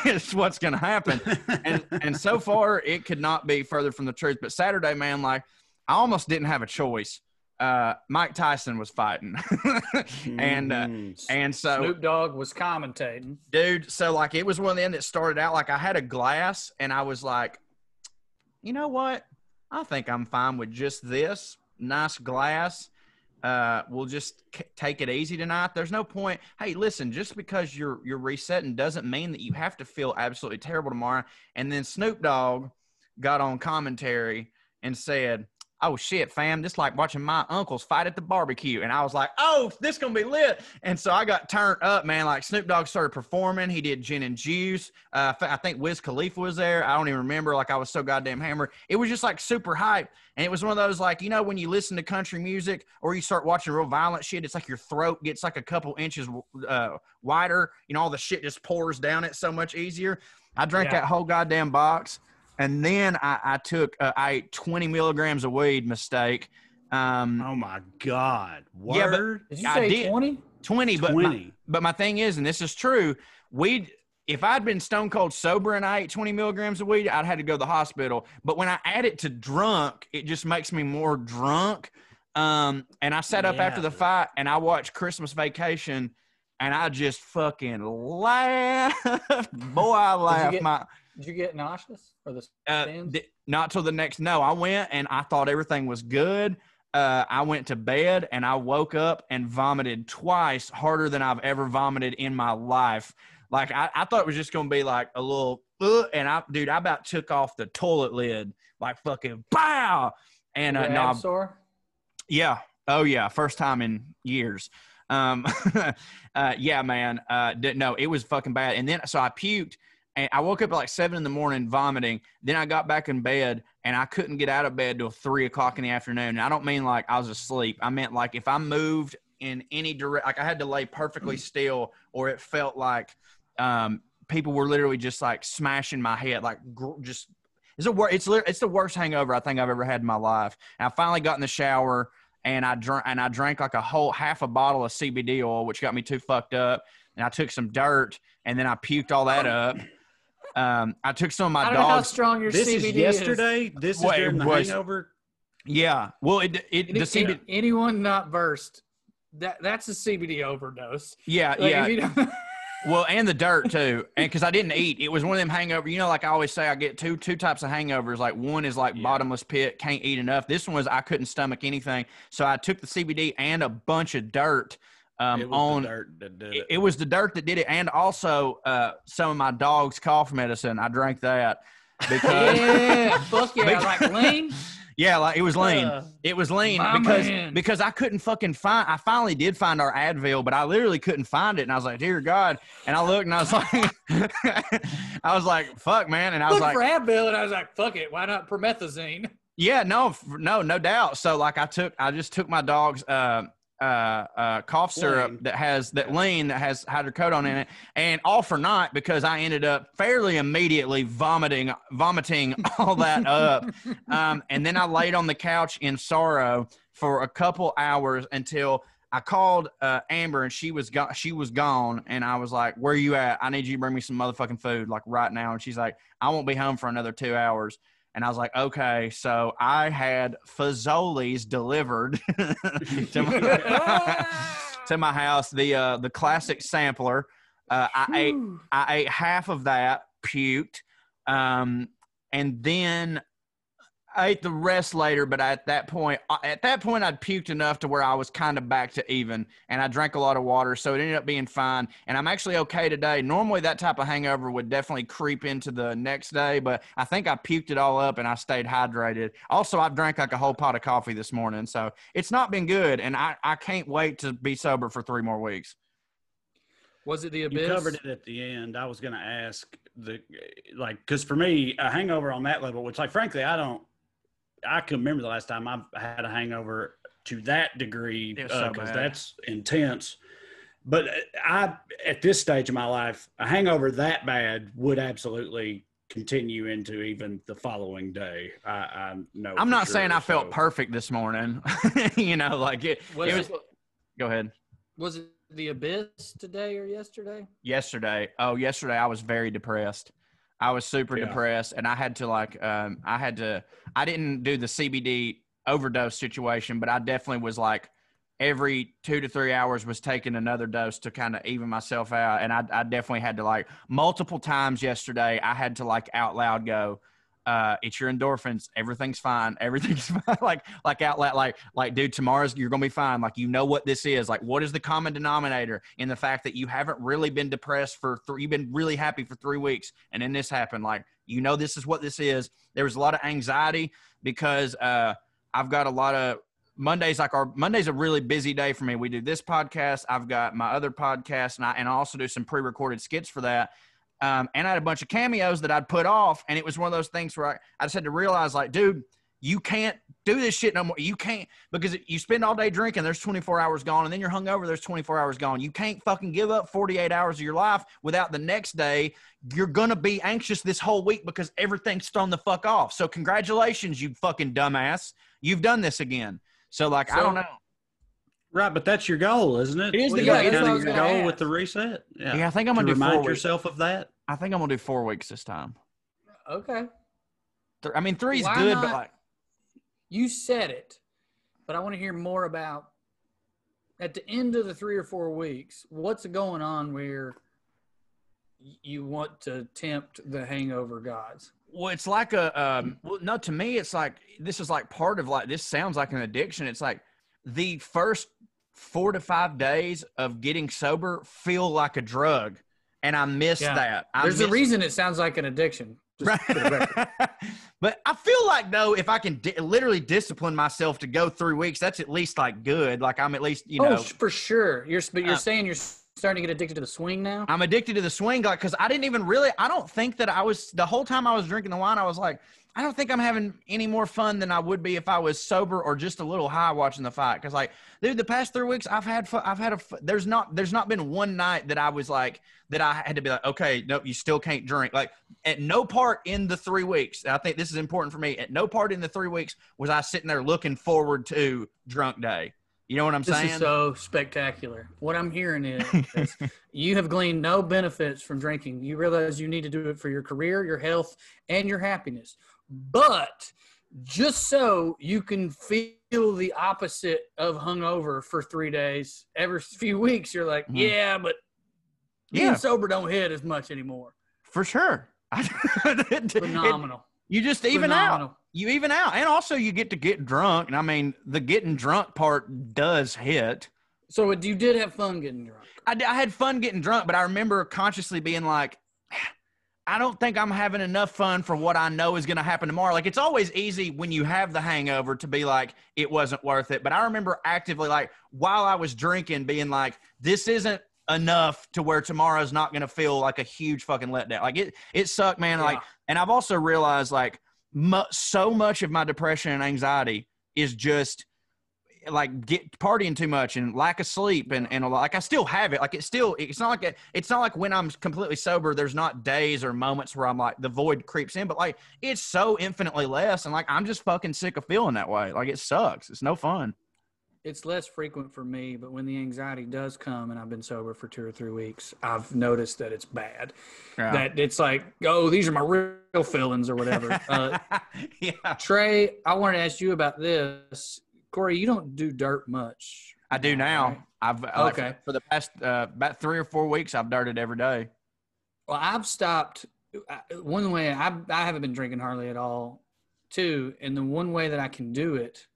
It's what's going to happen. And so far it could not be further from the truth. But Saturday, man, like I almost didn't have a choice. Mike Tyson was fighting and so Snoop Dogg was commentating, dude. So like, it was one of them that started out like I had a glass and I was like, you know what? I think I'm fine with just this nice glass. we'll just take it easy tonight. There's no point. Hey, listen, just because you're resetting doesn't mean that you have to feel absolutely terrible tomorrow. And then Snoop Dogg got on commentary and said, oh shit, fam, this like watching my uncles fight at the barbecue. And I was like, oh, this gonna be lit. And so I got turned up, man. Like Snoop Dogg started performing. He did Gin and Juice. I think Wiz Khalifa was there. I don't even remember. Like I was so goddamn hammered. It was just like super hype. And it was one of those, like, you know, when you listen to country music or you start watching real violent shit, it's like your throat gets like a couple inches wider. You know, all the shit just pours down it so much easier. I drank that whole goddamn box. And then I ate 20 milligrams of weed, mistake. Oh my God. Word? Yeah, but did you say 20? 20, but 20. But my thing is, and this is true, if I'd been stone cold sober and I ate 20 milligrams of weed, I'd had to go to the hospital. But when I add it to drunk, it just makes me more drunk. And I sat up after the fight and I watched Christmas Vacation and I just fucking laughed. Boy, I laughed. Did you get nauseous or the not till the next? No, I went and I thought everything was good. I went to bed and I woke up and vomited twice harder than I've ever vomited in my life. Like I thought it was just gonna be like a little, and I about took off the toilet lid, like fucking bow. And sore? Yeah. Oh yeah. First time in years. Yeah, man. No, it was fucking bad. And then so I puked. And I woke up at like 7 a.m. vomiting. Then I got back in bed and I couldn't get out of bed till 3 o'clock in the afternoon. And I don't mean like I was asleep. I meant like if I moved in any direct, like I had to lay perfectly still, or it felt like people were literally just like smashing my head, like just it's the worst hangover I think I've ever had in my life. And I finally got in the shower and I drank like a whole half a bottle of CBD oil, which got me too fucked up. And I took some dirt and then I puked all that up. I took some of my dogs. I don't know how strong your this CBD is yesterday. This is during the hangover. Yeah. Well, the CBD. Anyone not versed, that's a CBD overdose. Yeah, yeah. Well, and the dirt too, and because I didn't eat, it was one of them hangovers. You know, like I always say, I get two types of hangovers. Like one is like bottomless pit, can't eat enough. This one was I couldn't stomach anything, so I took the CBD and a bunch of dirt. It was the dirt that did it, and also some of my dog's cough medicine. I drank that because like lean. Yeah, like it was lean. It was lean because I couldn't fucking find. I finally did find our Advil, but I literally couldn't find it, and I was like, "Dear God!" And I looked, and I was like, "Fuck, man!" And I was like, for Advil, and I was like, "Fuck it, why not promethazine?" Yeah, no doubt. So like I just took my dog's cough syrup that has hydrocodone in it, and all for naught because I ended up fairly immediately vomiting all that up. And then I laid on the couch in sorrow for a couple hours until I called Amber, and she was gone. And I was like, "Where are you at? I need you to bring me some motherfucking food like right now." And she's like, "I won't be home for another 2 hours." And I was like, okay, so I had Fazoli's delivered to my house, the classic sampler. I ate half of that, puked, and then I ate the rest later. But at that point, I'd puked enough to where I was kind of back to even, and I drank a lot of water, so it ended up being fine. And I'm actually okay today. Normally, that type of hangover would definitely creep into the next day, but I think I puked it all up and I stayed hydrated. Also, I drank like a whole pot of coffee this morning, so it's not been good, and I can't wait to be sober for 3 more weeks. Was it the Abyss? You covered it at the end. I was going to ask because for me, a hangover on that level, which like frankly, I can remember the last time I've had a hangover to that degree because that's intense. But at this stage of my life, a hangover that bad would absolutely continue into even the following day. I know. I'm not saying I felt perfect this morning. You know, like it was. Go ahead. Was it the Abyss today or yesterday? Yesterday. Oh, yesterday I was very depressed. I was super depressed, and I had to I didn't do the CBD overdose situation, but I definitely was like every 2 to 3 hours was taking another dose to kind of even myself out. And I definitely had to like multiple times yesterday, I had to like out loud go, it's your endorphins. Everything's fine. Everything's fine. like outlet, like, dude, tomorrow's, you're going to be fine. Like, you know what this is. Like, what is the common denominator in the fact that you haven't really been depressed you've been really happy for 3 weeks. And then this happened. Like, you know, this is what this is. There was a lot of anxiety because, I've got a lot of Mondays. Like, Monday's a really busy day for me. We do this podcast. I've got my other podcast and I also do some pre-recorded skits for that. And I had a bunch of cameos that I'd put off. And it was one of those things where I just had to realize, like, dude, you can't do this shit no more. You can't, because you spend all day drinking, there's 24 hours gone. And then you're hungover, there's 24 hours gone. You can't fucking give up 48 hours of your life without the next day. You're going to be anxious this whole week because everything's thrown the fuck off. So congratulations, you fucking dumbass. You've done this again. So, like, I don't know. Right, but that's your goal, isn't it? It is the goal. goal. Kind of your goal with the reset. Yeah, I think I'm going to do 4 remind weeks. yourself of that. I think I'm going to do 4 weeks this time. Okay. I mean, 3 is Why good, not? but like, You said it, but I want to hear more about at the end of the 3 or 4 weeks, what's going on where you want to tempt the hangover gods? well, it's like well, no, to me, it's like, this is like part of, like, this sounds like an addiction. It's like the first 4 to 5 days of getting sober feel like a drug. And I miss that. There's a reason it sounds like an addiction. Just for the record. But I feel like, though, if I can literally discipline myself to go 3 weeks, that's at least like good. Like, I'm at least, you know. For sure. But you're saying you're starting to get addicted to the swing now? I'm addicted to the swing, like, because I didn't even really, I don't think that the whole time I was drinking the wine, I was like, I don't think I'm having any more fun than I would be if I was sober or just a little high watching the fight. Because, like, dude, the past 3 weeks I've had there's not been one night that I was like, that I had to be like, okay, no, you still can't drink. Like, at no part in the 3 weeks, and I think this is important for me, at no part in the 3 weeks was I sitting there looking forward to drunk day. You know what I'm saying? This is so spectacular. What I'm hearing is you have gleaned no benefits from drinking. You realize you need to do it for your career, your health, and your happiness. But just so you can feel the opposite of hungover for 3 days, every few weeks, you're like, yeah, but being sober don't hit as much anymore. For sure. Phenomenal. You just even out. You even out. And also you get to get drunk. And I mean, the getting drunk part does hit. So you did have fun getting drunk. I had fun getting drunk, but I remember consciously being like, I don't think I'm having enough fun for what I know is going to happen tomorrow. Like, it's always easy when you have the hangover to be like, it wasn't worth it. But I remember actively, like, while I was drinking, being like, this isn't enough to where tomorrow's not going to feel like a huge fucking letdown. Like, it sucked, man. Yeah. Like, and I've also realized, like, so much of my depression and anxiety is just like partying too much and lack of sleep and like I still have it. Like, it's not like when I'm completely sober, there's not days or moments where I'm like the void creeps in, but like it's so infinitely less. And like, I'm just fucking sick of feeling that way. Like, it sucks. It's no fun. It's less frequent for me, but when the anxiety does come and I've been sober for 2 or 3 weeks, I've noticed that it's bad. Yeah. That it's like, oh, these are my real feelings or whatever. Yeah. Trae, I wanted to ask you about this. Corey, you don't do dirt much. I do now. Right? For the past about 3 or 4 weeks, I've dirted every day. Well, I've stopped. One way I haven't been drinking hardly at all, too. And the one way that I can do it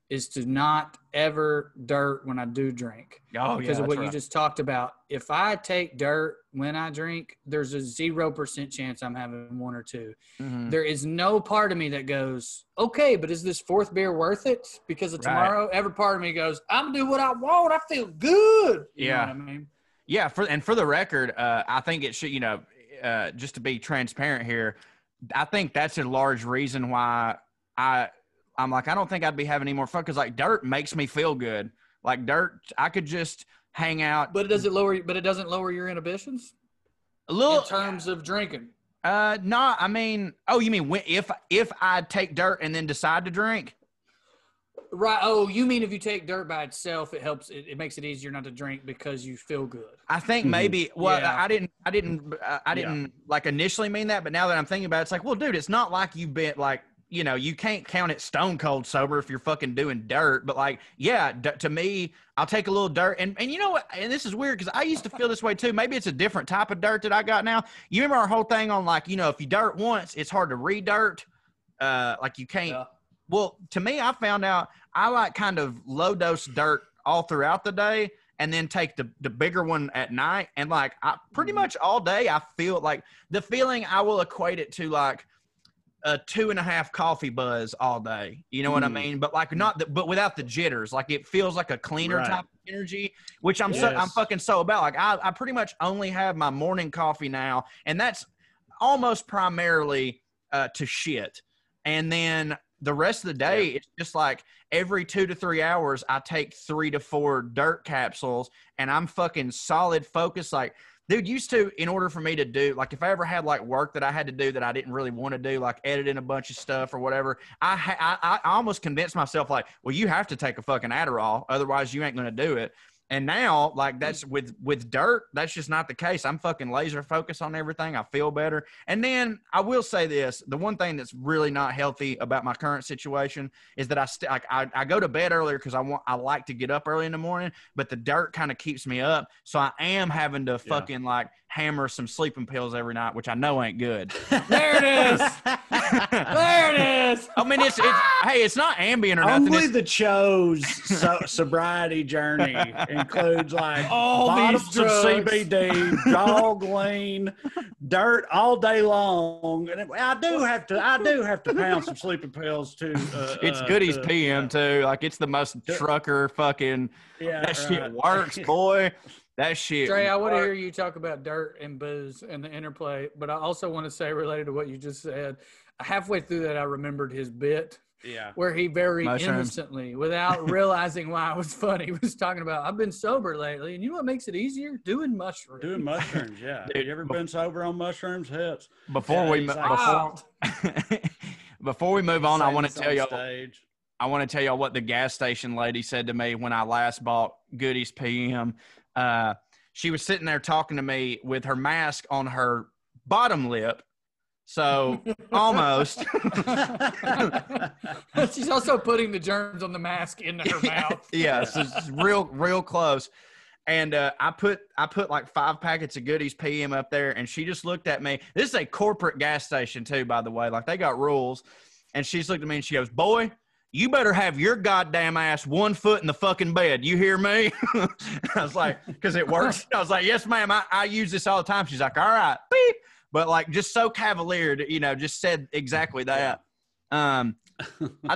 is to not ever dirt when I do drink. Because of what you just talked about. If I take dirt when I drink, there's a 0% chance I'm having 1 or 2. Mm-hmm. There is no part of me that goes, okay, but is this 4th beer worth it? Because of tomorrow, every part of me goes, I'm going to do what I want. I feel good. You know what I mean? Yeah. For the record, I think it should, just to be transparent here, I think that's a large reason why I'm like, I don't think I'd be having any more fun because, like, dirt makes me feel good. Like, dirt, I could just hang out. But it doesn't lower your inhibitions? A little. In terms of drinking? No, I mean, you mean if I take dirt and then decide to drink? Right. Oh, you mean if you take dirt by itself, it helps. It makes it easier not to drink because you feel good. I think maybe. Well, yeah. I didn't like initially mean that, but now that I'm thinking about it, it's like, well, dude, it's not like you've been like you know, you can't count it stone cold sober if you're fucking doing dirt. But like, yeah, to me, I'll take a little dirt. And you know what? And this is weird because I used to feel this way too. Maybe it's a different type of dirt that I got now. You remember our whole thing on like, you know, if you dirt once, it's hard to re-dirt. Like you can't. Yeah. Well, to me, I found out I like kind of low dose dirt all throughout the day and then take the bigger one at night. And like, I pretty much all day, I feel like the feeling, I will equate it to like a 2.5 coffee buzz all day. You know what I mean? But like but without the jitters, like it feels like a cleaner type of energy, which I'm fucking so about. Like I pretty much only have my morning coffee now. And that's almost primarily to shit. And then the rest of the day, it's just like every 2 to 3 hours, I take 3 to 4 dirt capsules and I'm fucking solid focused. Like, dude, used to, in order for me to do, like if I ever had like work that I had to do that I didn't really want to do, like editing a bunch of stuff or whatever, I almost convinced myself like, well, you have to take a fucking Adderall. Otherwise you ain't going to do it. And now, like, that's with dirt, that's just not the case. I'm fucking laser focused on everything. I feel better. And then I will say this: the one thing that's really not healthy about my current situation is that I go to bed earlier because I like to get up early in the morning, but the dirt kind of keeps me up. So I am having to fucking like hammer some sleeping pills every night, which I know ain't good. There it is. There it is. I mean, hey, it's not Ambien or nothing. Only the Cho's sobriety journey includes like all bottles these of drugs. CBD, dog lean, dirt all day long, and I do have to pound some sleeping pills too. It's Goodies PM too. Like it's the most trucker fucking. Yeah, that shit works, boy. That shit. Trae, I want to hear you talk about dirt and booze and the interplay, but I also want to say, related to what you just said, halfway through that, I remembered his bit. Yeah. Where he very Mushrooms. innocently, without realizing why it was funny, was talking about, I've been sober lately, and you know what makes it easier? Doing mushrooms. Doing mushrooms, yeah. Dude, you ever been sober on mushrooms? Hits. Before we move on, I want to tell y'all. I want to tell y'all what the gas station lady said to me when I last bought Goodies PM. She was sitting there talking to me with her mask on her bottom lip. So almost. She's also putting the germs on the mask into her mouth. Yeah, so it's real close. And I put like 5 packets of Goodies PM up there, and she just looked at me. This is a corporate gas station too, by the way. Like they got rules. And she just looked at me and she goes, "Boy, you better have your goddamn ass 1 foot in the fucking bed. You hear me?" I was like, because it works. I was like, "Yes, ma'am. I use this all the time." She's like, "All right, beep." But like, just so cavalier, just said exactly that. I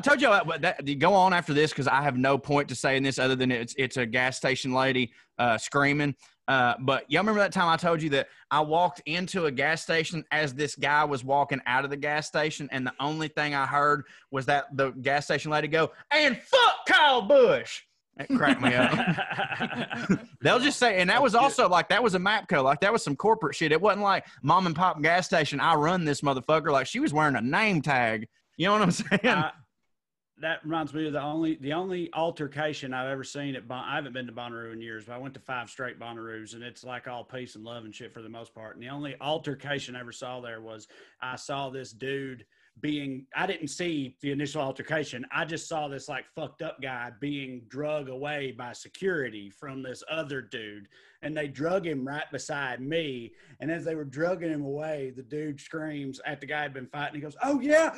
told you that go on after this because I have no point to say in this other than it's a gas station lady screaming. But y'all remember that time I told you that I walked into a gas station as this guy was walking out of the gas station, and the only thing I heard was that the gas station lady go, "And fuck Kyle Busch." That cracked me up. They'll just say, and that was also like, that was a MAPCO. Like that was some corporate shit. It wasn't like mom and pop gas station. I run this motherfucker. Like she was wearing a name tag. You know what I'm saying? That reminds me of the only altercation I've ever seen at I haven't been to Bonnaroo in years, but I went to 5 straight Bonnaroos, and it's like all peace and love and shit for the most part. And the only altercation I ever saw there was I saw this dude I didn't see the initial altercation. I just saw this like fucked up guy being drug away by security from this other dude. And they drug him right beside me. And as they were drugging him away, the dude screams at the guy who'd been fighting. He goes, "Oh yeah.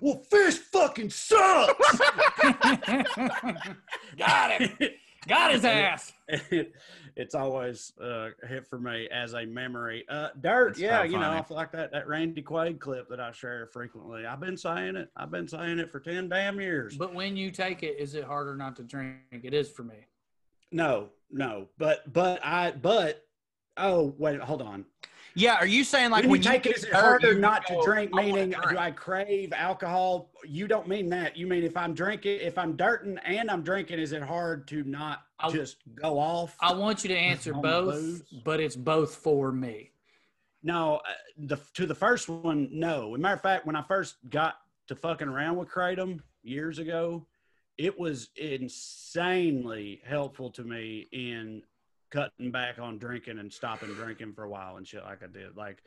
Well, fish fucking sucks." Got him. Got his ass. It's always hit for me as a memory. Dirt, it's I feel like that Randy Quaid clip that I share frequently. I've been saying it for 10 damn years. But when you take it, is it harder not to drink? It is for me. No. But oh wait, hold on. Yeah, are you saying like when you take it, is it harder not to drink? Meaning, do I crave alcohol? You don't mean that. You mean if I'm dirting and I'm drinking, is it hard to not just go off? I want you to answer both, but it's both for me. No, to the first one, no. As a matter of fact, when I first got to fucking around with Kratom years ago, it was insanely helpful to me in cutting back on drinking and stopping drinking for a while and shit like I did. Like,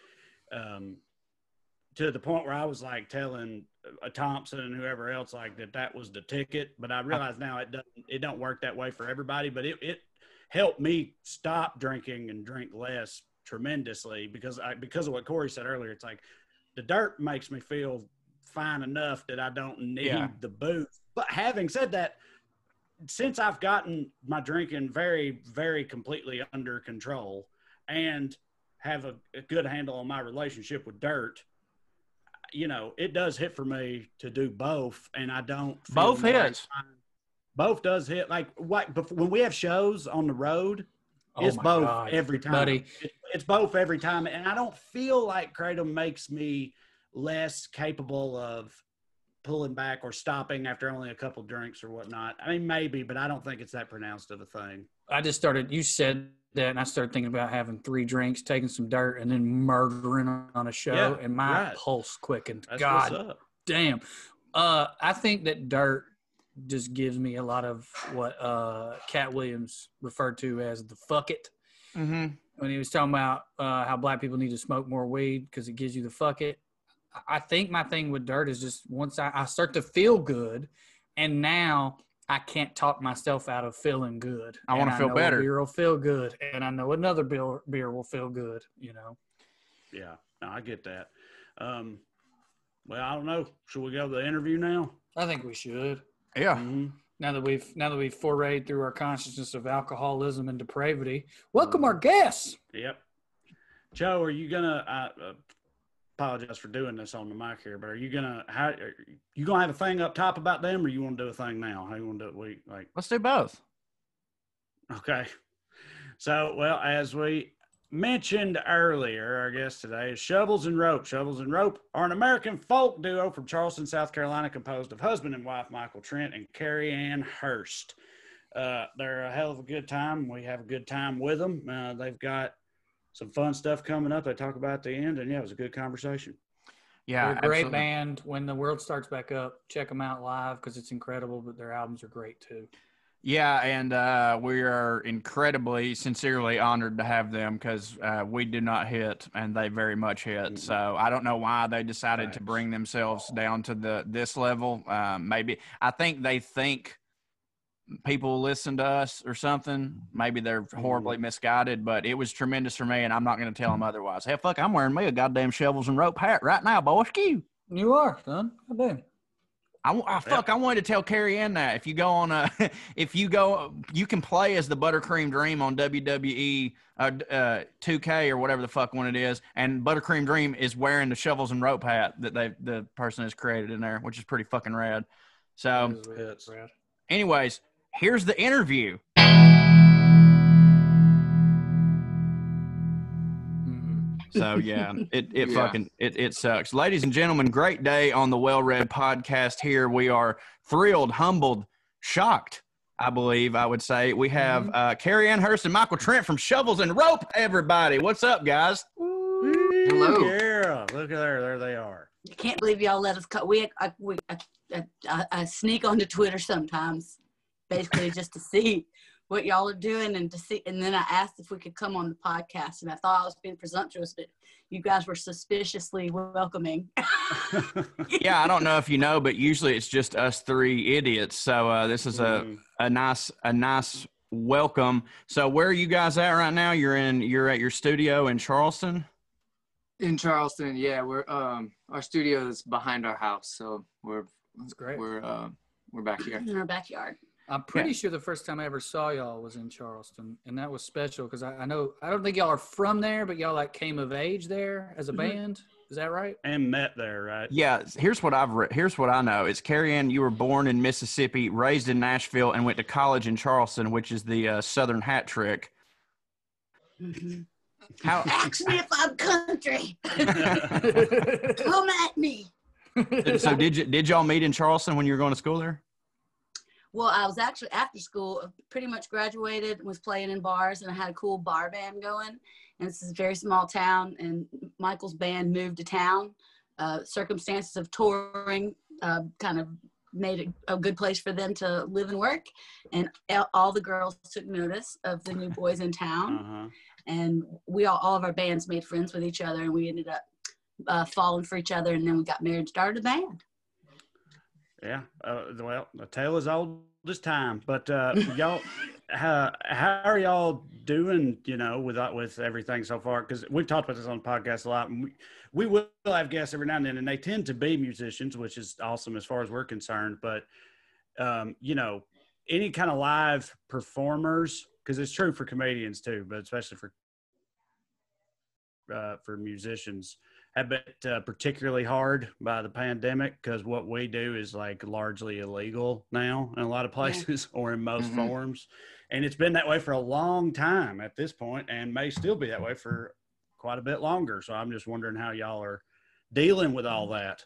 to the point where I was like telling Thompson and whoever else like that was the ticket. But I realize now it don't work that way for everybody. But it helped me stop drinking and drink less tremendously because of what Corey said earlier. It's like the dirt makes me feel fine enough that I don't need the booze. But having said that, since I've gotten my drinking very, very completely under control and have a good handle on my relationship with dirt, you know, it does hit for me to do both, and I don't feel Both hits. Both does hit. Like when we have shows on the road, it's both every time. Buddy. It's both every time, and I don't feel like Kratom makes me less capable of pulling back or stopping after only a couple drinks or whatnot. I mean, maybe, but I don't think it's that pronounced of a thing. I just started, you said that, and I started thinking about having 3 drinks, taking some dirt, and then murdering on a show, and my pulse quickened. That's God what's up. damn. I think that dirt just gives me a lot of what Cat Williams referred to as the fuck it. Mm-hmm. When he was talking about how black people need to smoke more weed because it gives you the fuck it. I think my thing with dirt is just once I start to feel good, and now I can't talk myself out of feeling good. I want to feel better. A beer will feel good, and I know another beer will feel good, you know. Yeah, no, I get that. Well, I don't know. Should we go to the interview now? I think we should. Yeah. Mm-hmm. Now that we've forayed through our consciousness of alcoholism and depravity, welcome our guests. Yep. Joe, are you gonna? Apologize for doing this on the mic here, but are you gonna have a thing up top about them, or you want to do a thing now? How you want to do it? Let's do both. Okay. So, well, as we mentioned earlier, our guest today is Shovels and Rope. Shovels and Rope are an American folk duo from Charleston, South Carolina, composed of husband and wife Michael Trent and Cary Hearst. They're a hell of a good time. We have a good time with them. They've got some fun stuff coming up they talk about at the end, and it was a good conversation. Yeah, they're a great band. When the world starts back up, check them out live because it's incredible, but their albums are great too. Yeah, and we are incredibly, sincerely honored to have them because we do not hit, and they very much hit. Mm-hmm. So I don't know why they decided to bring themselves down to this level. Maybe I think they think people listen to us or something. Maybe they're horribly misguided, but it was tremendous for me, and I'm not going to tell them otherwise. Hey, fuck, I'm wearing me a goddamn Shovels and Rope hat right now, boy. You are, son. Goddamn. I wanted to tell Cary Ann that if you go on you can play as the Buttercream Dream on WWE 2K or whatever the fuck one it is, and Buttercream Dream is wearing the Shovels and Rope hat that the person has created in there, which is pretty fucking rad. So, anyways, here's the interview. So yeah, it sucks. Ladies and gentlemen, great day on the WellRED podcast here. We are thrilled, humbled, shocked, I believe I would say. We have Cary Ann Hearst and Michael Trent from Shovels and Rope, everybody. What's up, guys? Hello. Yeah, look at there they are. I can't believe y'all let us cut. I sneak onto Twitter sometimes, basically just to see what y'all are doing and then I asked if we could come on the podcast, and I thought I was being presumptuous, but you guys were suspiciously welcoming. Yeah, I don't know if you know, but usually it's just us 3 idiots. So this is a nice welcome. So where are you guys at right now? You're at your studio in Charleston? In Charleston, yeah. We're our studio is behind our house, so that's great. We're back here in our backyard. I'm pretty sure the first time I ever saw y'all was in Charleston, and that was special because I don't think y'all are from there, but y'all like came of age there as a band. Is that right? And met there, right? Yeah. Here's what I know. It's Cary Ann. You were born in Mississippi, raised in Nashville, and went to college in Charleston, which is the Southern hat trick. Mm-hmm. Ask me if I'm country. Come at me. So did y'all meet in Charleston when you were going to school there? Well, I was actually after school, pretty much graduated, was playing in bars, and I had a cool bar band going. And this is a very small town, and Michael's band moved to town. Circumstances of touring kind of made it a good place for them to live and work. And all the girls took notice of the new boys in town. And we all of our bands made friends with each other, and we ended up falling for each other, and then we got married and started a band. Yeah. Well, the tale is old as time, but y'all, how are y'all doing? You know, with everything so far? Because we've talked about this on the podcast a lot. And we will have guests every now and then, and they tend to be musicians, which is awesome as far as we're concerned. But you know, any kind of live performers, because it's true for comedians too, but especially for musicians, have been particularly hard by the pandemic, because what we do is like largely illegal now in a lot of places or in most forms. And it's been that way for a long time at this point, and may still be that way for quite a bit longer. So I'm just wondering how y'all are dealing with all that.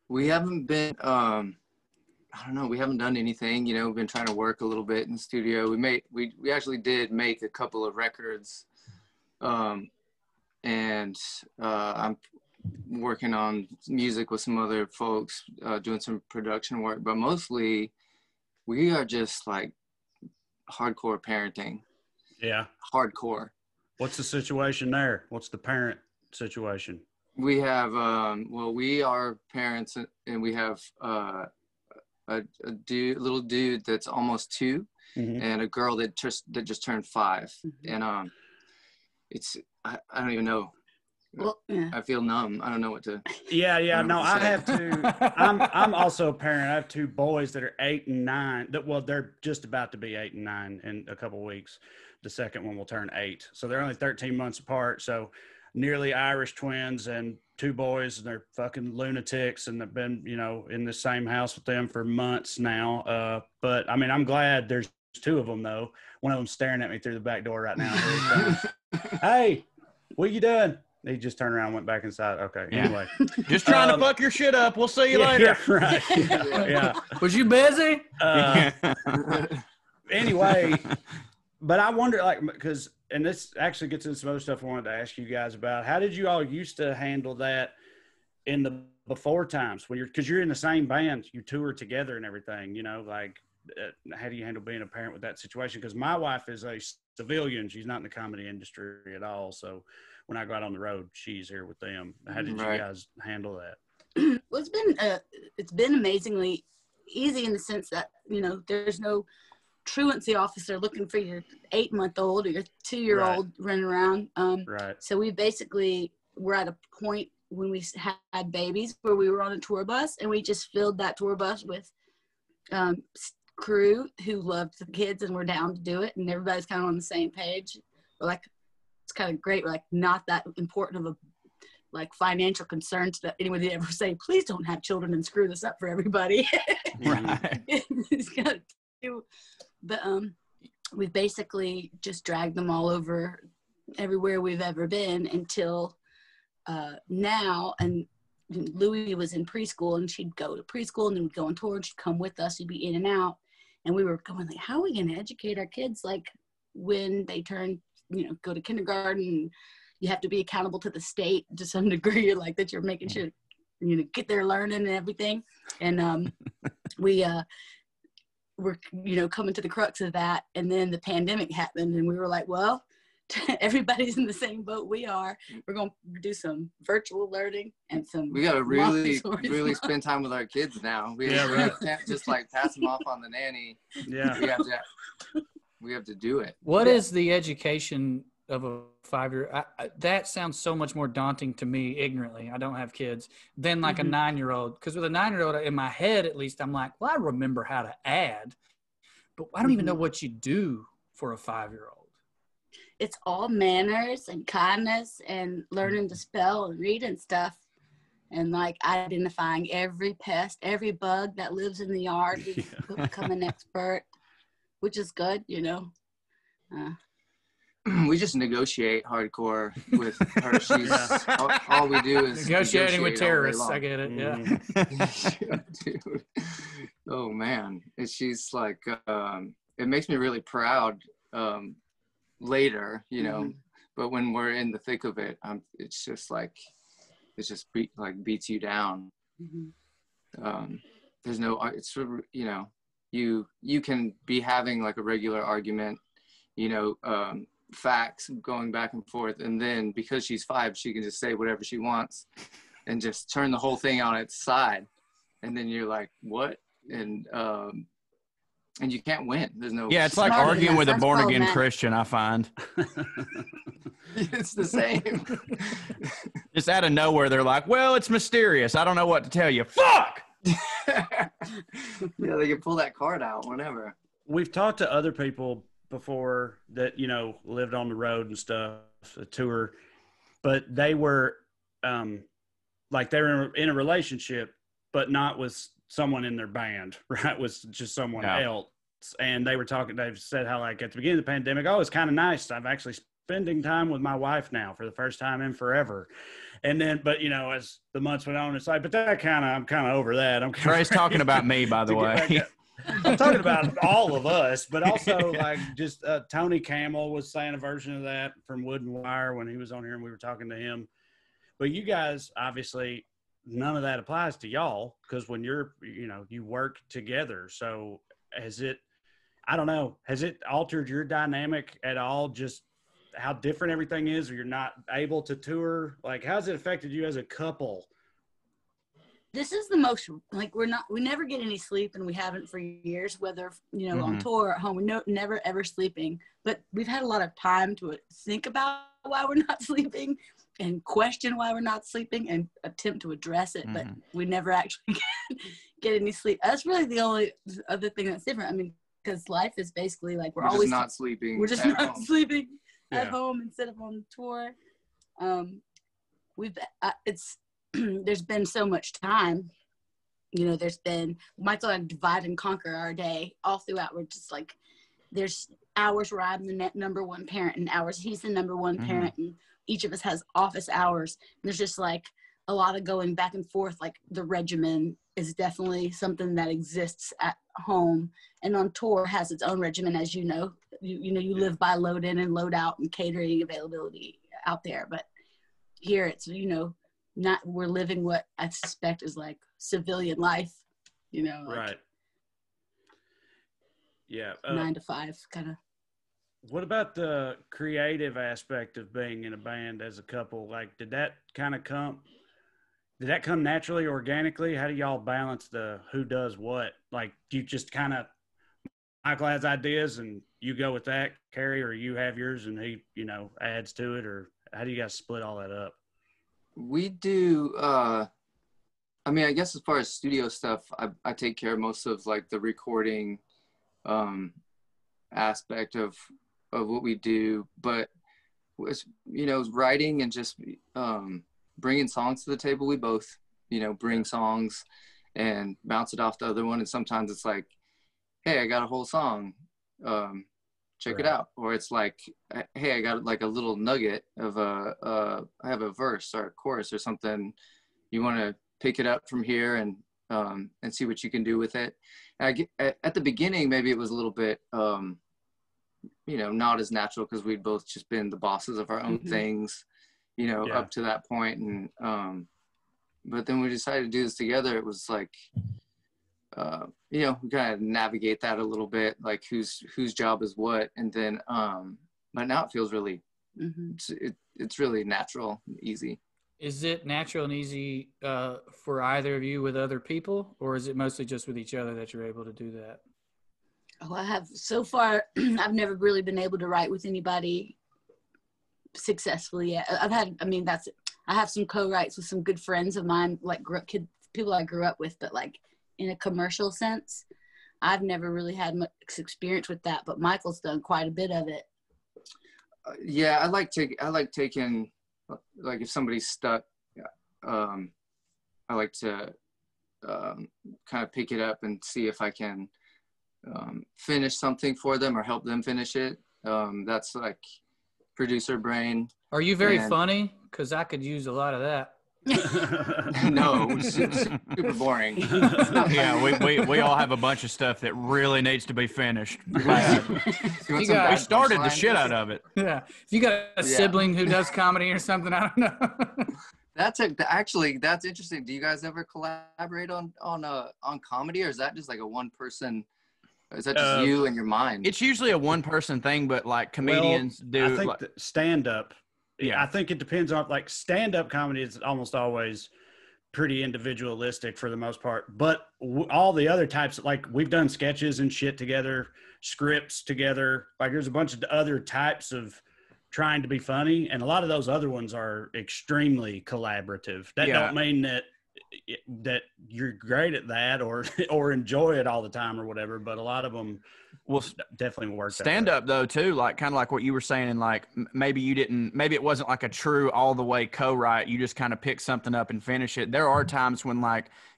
We haven't been, I don't know, we haven't done anything, you know. We've been trying to work a little bit in the studio. We actually did make a couple of records, and I'm working on music with some other folks, doing some production work, but mostly we are just like hardcore parenting. Yeah. Hardcore. What's the situation there? What's the parent situation? We have, well, we are parents, and we have a little dude that's almost 2, and a girl that just turned 5. And it's, I don't even know. Well, yeah. I feel numb. I don't know what to. Yeah. No, I have 2. I'm also a parent. I have 2 boys that are 8 and 9. Well, they're just about to be 8 and 9 in a couple of weeks. The second one will turn 8. So they're only 13 months apart. So nearly Irish twins, and 2 boys, and they're fucking lunatics, and they've been, you know, in the same house with them for months now. But I mean, I'm glad there's 2 of them though. One of them staring at me through the back door right now. Hey, what you doing? He just turned around and went back inside. Okay. Yeah. Anyway. Just trying to fuck your shit up. We'll see you later. Yeah, right. Yeah. Was you busy? Anyway, but I wonder, like, because, and this actually gets into some other stuff I wanted to ask you guys about. How did you all used to handle that in the before times when because you're in the same band, you tour together and everything, you know, like, how do you handle being a parent with that situation? Because my wife is a civilian. She's not in the comedy industry at all. So when I go out on the road, she's here with them. How did you guys handle that? Well, it's been amazingly easy in the sense that, you know, there's no truancy officer looking for your 8-month-old or your 2-year-old running around. So we basically were at a point when we had babies where we were on a tour bus, and we just filled that tour bus with crew who loved the kids and were down to do it, and everybody's kind of on the same page. We're like, it's kind of great. We're like, not that important of a like financial concern to anybody ever say, please don't have children and screw this up for everybody. Right. But we've basically just dragged them all over everywhere we've ever been until now. And Louie was in preschool, and she'd go to preschool and then we'd go on tour, and she'd come with us. She'd be in and out. And we were going like, how are we going to educate our kids? Like when they turn, you know, go to kindergarten, you have to be accountable to the state to some degree. You're like that, you're making sure, you know, get their learning and everything. And we're, you know, coming to the crux of that. And then the pandemic happened, and we were like, well, everybody's in the same boat we are. We're going to do some virtual learning and some. We got to really spend time with our kids now. We can't just like pass them off on the nanny. Yeah. We have to do it. What is the education of a 5-year? That sounds so much more daunting to me, ignorantly. I don't have kids, than like a 9-year-old. Because with a 9-year-old, in my head at least, I'm like, well, I remember how to add, but I don't even know what you do for a 5-year-old. It's all manners and kindness and learning to spell and read and stuff. And like identifying every pest, every bug that lives in the yard. We become an expert, which is good, you know. We just negotiate hardcore with her. She's all we do is negotiating with terrorists. I get it. Yeah. Dude. Oh man, she's like, it makes me really proud. Later, you know, but when we're in the thick of it, it's just like, beats you down. There's no, it's, you know, you can be having like a regular argument, you know, facts going back and forth, and then because she's 5, she can just say whatever she wants, and just turn the whole thing on its side. And then you're like, what? And you can't win. There's no. Yeah, it's like arguing with a born again Christian, I find. It's the same. Just out of nowhere, they're like, well, it's mysterious. I don't know what to tell you. Fuck! Yeah, they can pull that card out whenever. We've talked to other people before that, you know, lived on the road and stuff, a tour, but they were like they were in a relationship, but not with someone in their band, right? With just someone else. And they were talking, they've said how like at the beginning of the pandemic, oh, it's kind of nice. I'm actually spending time with my wife now for the first time in forever. And then, but you know, as the months went on, it's like, but that I'm kind of over that. Trae's talking about me, by the way. I'm talking about all of us, but also like just Tony Camel was saying a version of that from Wood and Wire when he was on here and we were talking to him. But you guys, obviously, none of that applies to y'all because when you're, you know, you work together. So has it altered your dynamic at all? Just how different everything is, or you're not able to tour? Like, how's it affected you as a couple? This is the most, like, we never get any sleep, and we haven't for years, whether, you know, on tour or at home. We're never ever sleeping, but we've had a lot of time to think about why we're not sleeping and question why we're not sleeping and attempt to address it, but we never actually get any sleep. That's really the only other thing that's different. I mean, because life is basically like we're always not sleeping. We're just not sleeping at home instead of on tour. There's been so much time, you know. There's been Michael and I divide and conquer our day all throughout. We're just like, there's hours where I'm the number one parent and hours he's the number one parent, and each of us has office hours. And there's just like a lot of going back and forth. Like the regimen is definitely something that exists at home, and on tour has its own regimen, as you know. You live by load in and load out and catering availability out there. But here it's, you know, we're living what I suspect is like civilian life, you know. Like right. Yeah. 9 to 5 kind of. What about the creative aspect of being in a band as a couple? Like, did that come naturally, organically? How do y'all balance the who does what? Like, do you just kind of, Michael has ideas and you go with that, Cary, or you have yours and he, you know, adds to it, or how do you guys split all that up? We do, I mean, I guess as far as studio stuff, I take care of most of like the recording aspect of what we do, but you know, writing and just bringing songs to the table. We both, you know, bring songs and bounce it off the other one. And sometimes it's like, hey, I got a whole song, check it out. Or it's like, hey, I got like a little nugget of I have a verse or a chorus or something. You want to pick it up from here and see what you can do with it. And at the beginning, maybe it was a little bit, you know, not as natural because we'd both just been the bosses of our own things, you know, up to that point. And, but then we decided to do this together. It was like, you know, we kind of navigate that a little bit, like whose job is what. And then, but now it feels really, it's really natural, easy. Is it natural and easy for either of you with other people, or is it mostly just with each other that you're able to do that? Oh, I have so far. I've never really been able to write with anybody successfully yet. I have some co-writes with some good friends of mine, like people I grew up with, but like in a commercial sense, I've never really had much experience with that. But Michael's done quite a bit of it. Yeah, I like taking, like if somebody's stuck, I like to kind of pick it up and see if I can finish something for them or help them finish it. That's like producer brain. Are you very funny? Because I could use a lot of that. No, super boring. Yeah, we all have a bunch of stuff that really needs to be finished. We started the shit out of it. Yeah, if you got a sibling who does comedy or something, I don't know. That's interesting. Do you guys ever collaborate on comedy, or is that just like a one person? Is that just you and your mind? It's usually a one person thing, but like comedians do. I think stand up. Yeah, I think it depends on, like, stand up comedy is almost always pretty individualistic for the most part. But all the other types, like we've done sketches and shit together, scripts together. Like there's a bunch of other types of trying to be funny, and a lot of those other ones are extremely collaborative. That don't mean that you're great at that or enjoy it all the time or whatever, but a lot of them will definitely work. Stand up though too, like kind of like what you were saying, and like maybe it wasn't like a true all the way co-write, you just kind of pick something up and finish it. There are times when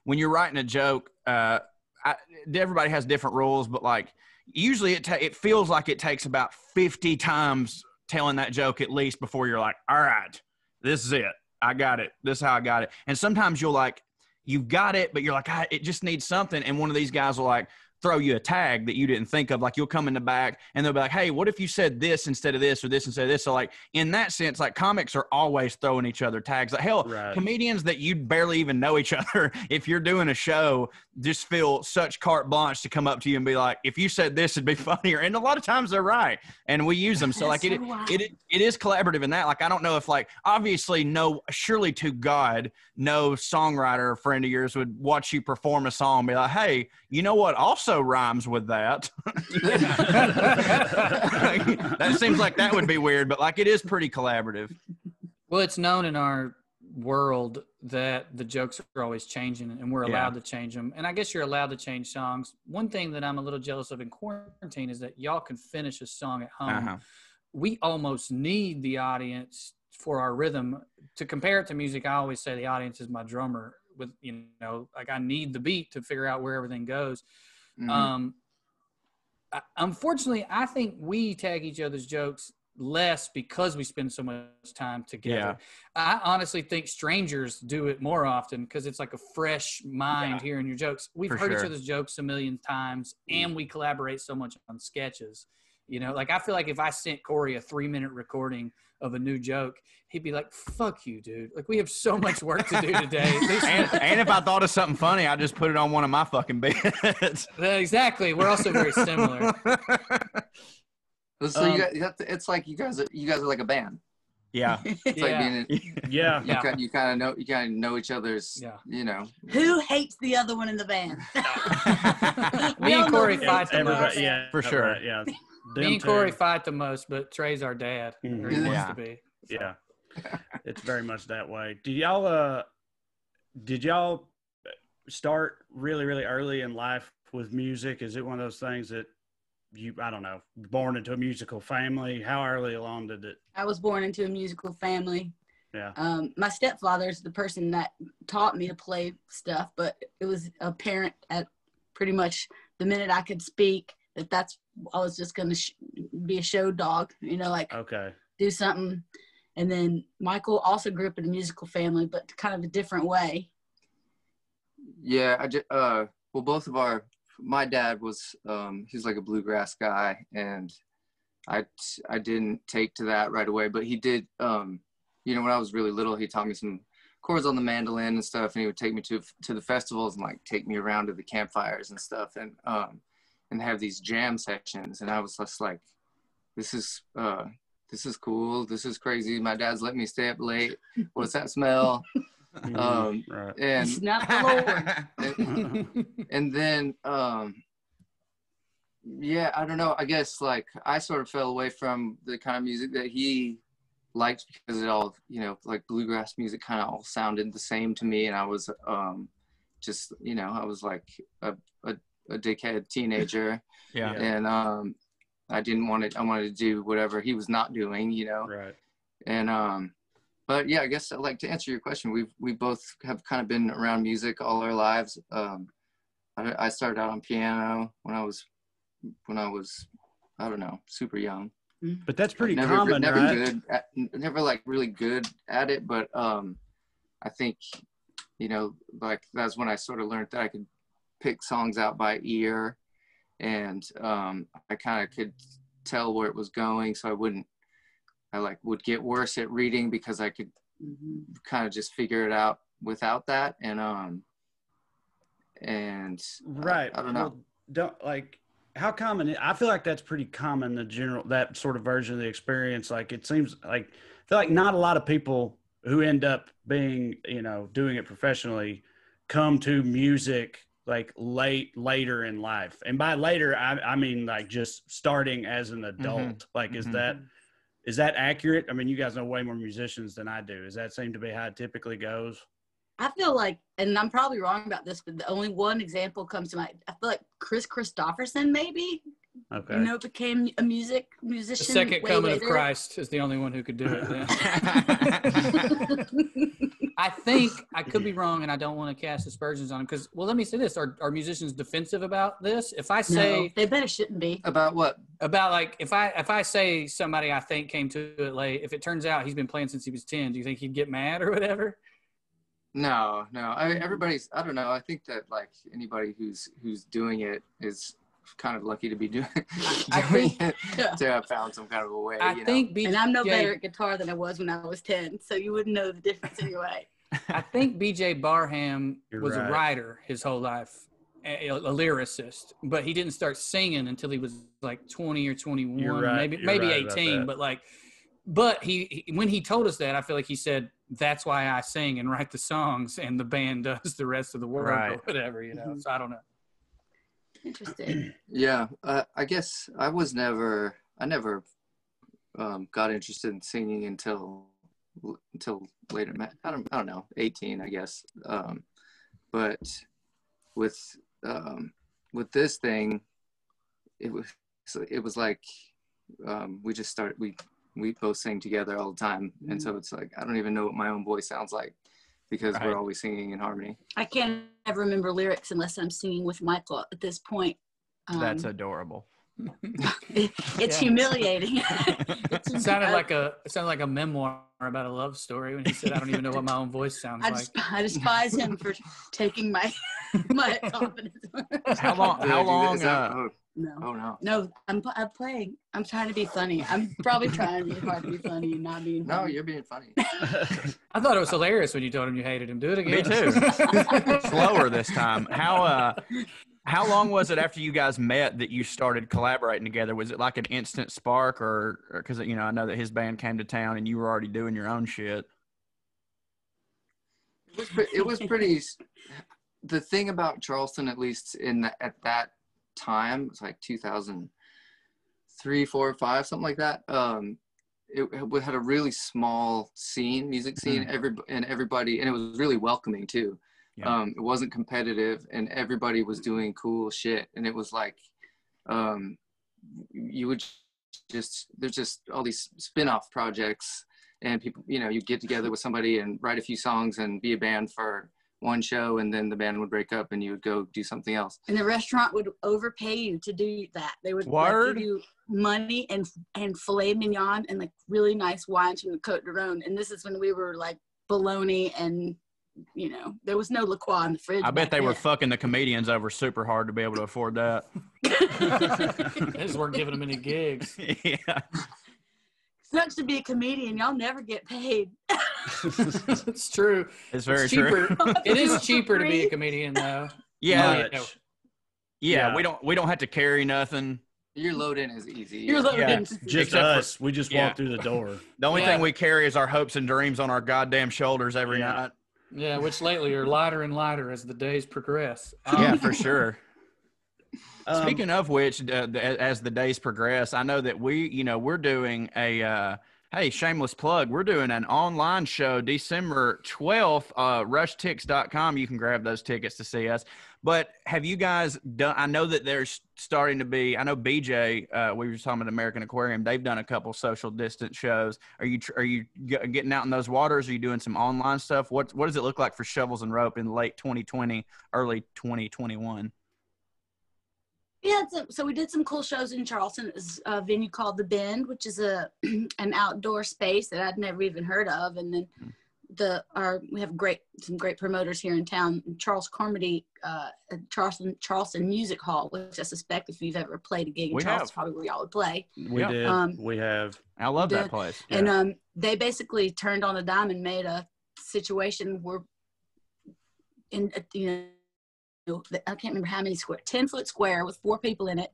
you're writing a joke, everybody has different rules, but like usually it feels like it takes about 50 times telling that joke at least before you're like, all right, this is it, I got it, this is how I got it. And sometimes you've got it, but you're like, it just needs something. And one of these guys will like throw you a tag that you didn't think of. Like you'll come in the back and they'll be like, hey, what if you said this instead of this or this instead of this? So like in that sense, like comics are always throwing each other tags. Like hell, comedians that you barely even know each other, if you're doing a show, just feel such carte blanche to come up to you and be like, if you said this, it'd be funnier. And a lot of times they're right. And we use them. So like it is collaborative in that. Like, I don't know if like, obviously surely to God, no songwriter friend of yours would watch you perform a song and be like, hey, you know what also rhymes with that? That seems like that would be weird, but like it is pretty collaborative. Well, it's known in our world that the jokes are always changing and we're allowed to change them. And I guess you're allowed to change songs. One thing that I'm a little jealous of in quarantine is that y'all can finish a song at home. We almost need the audience for our rhythm. To compare it to music, I always say the audience is my drummer. With, you know, like I need the beat to figure out where everything goes. Unfortunately, I think we tag each other's jokes less because we spend so much time together. I honestly think strangers do it more often because it's like a fresh mind hearing your jokes. We've heard each other's jokes a million times, and we collaborate so much on sketches. You know, like I feel like if I sent Corey a 3-minute recording of a new joke, he'd be like, fuck you, dude. Like, we have so much work to do today. and if I thought of something funny, I just put it on one of my fucking bits. Exactly. We're also very similar. So it's like you guys are like a band. Yeah. It's like being you kind of know each other's, you know. Who hates the other one in the band? Me and Corey fight the most. Yeah, for sure. Right, yeah. Me and Corey fight the most, but Trae's our dad. Or he wants to be. So. Yeah. It's very much that way. Did y'all start really, really early in life with music? Is it one of those things that I don't know, born into a musical family? How early along did it? I was born into a musical family. Yeah. My stepfather's the person that taught me to play stuff, but it was apparent at pretty much the minute I could speak that I was just going to be a show dog, you know, like do something. And then Michael also grew up in a musical family, but kind of a different way. Yeah, my dad was, he's like a bluegrass guy, and I didn't take to that right away, but he did, you know, when I was really little, he taught me some chords on the mandolin and stuff, and he would take me to the festivals and like take me around to the campfires and stuff, and have these jam sessions. And I was just like, this is cool. This is crazy. My dad's letting me stay up late. What's that smell? Right. And it's not the Lord. And then, yeah, I don't know. I guess like I sort of fell away from the kind of music that he liked because it all, you know, like bluegrass music kind of all sounded the same to me. And I was just, you know, I was like a dickhead teenager. Yeah. And I wanted to do whatever he was not doing, you know. Right. And but yeah, I guess like to answer your question, we both have kind of been around music all our lives. I started out on piano when I was I don't know, super young. But that's pretty common, right? Good never like really good at it, but I think, you know, like that's when I sort of learned that I could pick songs out by ear, and I kind of could tell where it was going, so I would get worse at reading because I could kind of just figure it out without that. And right. I don't know. How common? I feel like that's pretty common. That sort of version of the experience. Like it seems like I feel like not a lot of people who end up being, doing it professionally come to music like later in life. And by later, I mean like just starting as an adult. Like, is that accurate? I mean, you guys know way more musicians than I do. Does that seem to be how it typically goes? I feel like, and I'm probably wrong about this, but the only one example comes to mind. I feel like Chris Christopherson, maybe. Okay. Became a musician. The second coming of Christ is the only one who could do it. Yeah. I think I could be wrong, and I don't want to cast aspersions on him because, well, let me say this: are musicians defensive about this? If I say no, they better shouldn't be. About what? About like if I say somebody I think came to it late, if it turns out he's been playing since he was 10, do you think he'd get mad or whatever? No. I mean, everybody's. I don't know. I think that like anybody who's doing it is kind of lucky to be doing it, to have found some kind of a way. I think BJ, and I'm no better at guitar than I was when I was 10, so you wouldn't know the difference anyway. I think BJ Barham was a writer his whole life, a lyricist, but he didn't start singing until he was like 20 or 21, maybe 18. But he when he told us that, I feel like he said, that's why I sing and write the songs and the band does the rest of the work or whatever, So I don't know. Interesting. Yeah, I guess I never got interested in singing until later. I don't know, 18, I guess. But with this thing, it was like we just started. We both sing together all the time, and so it's like I don't even know what my own voice sounds like because we're always singing in harmony. I can't ever remember lyrics unless I'm singing with Michael at this point. That's adorable. It's humiliating. It sounded like a memoir about a love story when he said, "I don't even know what my own voice sounds like." I despise him for taking my confidence. How long? No. Oh no. No, I'm playing. I'm trying to be funny. I'm probably trying really hard to be funny and not being funny. No, you're being funny. I thought it was hilarious when you told him you hated him. Do it again. Me too. Slower this time. How long was it after you guys met that you started collaborating together? Was it like an instant spark or because, I know that his band came to town and you were already doing your own shit? It was pretty, the thing about Charleston, at least at that time, it's like 2003, 4, 5, something like that. It had a really small music scene, and everybody, and it was really welcoming too. Yeah. It wasn't competitive, and everybody was doing cool shit. And it was like, you would there's just all these spin-off projects, and people, you get together with somebody and write a few songs and be a band for one show, and then the band would break up and you would go do something else. And the restaurant would overpay you to do that. They would give you money and filet mignon and like really nice wines from the Côte d'Aron. And this is when we were like bologna and there was no La Croix in the fridge. I bet they were fucking the comedians over super hard to be able to afford that. They just weren't giving them any gigs. Yeah. Sucks to be a comedian. Y'all never get paid. It's true. It's very true. It is cheaper to be a comedian, though. Yeah. Yeah. We don't have to carry nothing. Your load in is easy. Your load in. Just us. We just walk through the door. The only thing we carry is our hopes and dreams on our goddamn shoulders every night. Yeah, which lately are lighter and lighter as the days progress. Yeah, for sure. Speaking of which, as the days progress, I know that we're doing hey, shameless plug. We're doing an online show December 12th, rushtix.com. You can grab those tickets to see us. But have you guys done, I know that there's starting to be, I know BJ, we were talking about American Aquarium. They've done a couple social distance shows. Are you getting out in those waters? Are you doing some online stuff? What does it look like for Shovels and Rope in late 2020, early 2021? Yeah, so we did some cool shows in Charleston. It was a venue called The Bend, which is an outdoor space that I'd never even heard of. And then we have some great promoters here in town. Charles Carmody at Charleston Music Hall, which I suspect if you've ever played a gig in Charleston, probably where y'all would play. We did. We have. I love that place. Yeah. And they basically turned on a dime and made a situation where I can't remember how many 10-foot square with 4 people in it.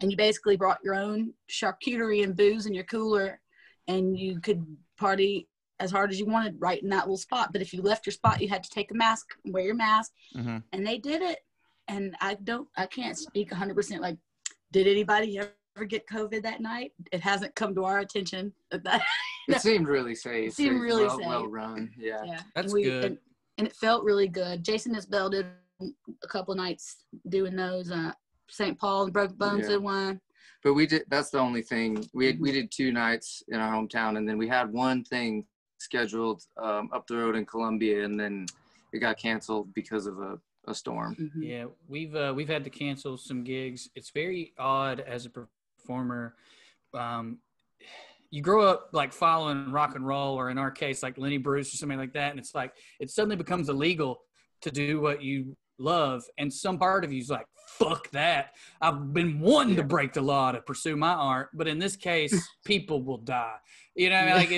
And you basically brought your own charcuterie and booze in your cooler, and you could party as hard as you wanted right in that little spot. But if you left your spot, you had to take a mask, wear your mask. And they did it. And I can't speak 100%. Like, did anybody ever get COVID that night? It hasn't come to our attention. It seemed really safe. It seemed really safe. Well run. Yeah. That's good. And it felt really good. Jason Isbell did a couple of nights doing those. St. Paul and Broken Bones did one. But that's the only thing. We did 2 nights in our hometown, and then we had one thing scheduled up the road in Columbia, and then it got canceled because of a storm. Yeah, we've had to cancel some gigs. It's very odd as a performer. You grow up like following rock and roll, or in our case, like Lenny Bruce or something like that, and it's like it suddenly becomes illegal to do what you love, and some part of you's like, fuck that. I've been wanting to break the law to pursue my art, but in this case, people will die. You know, like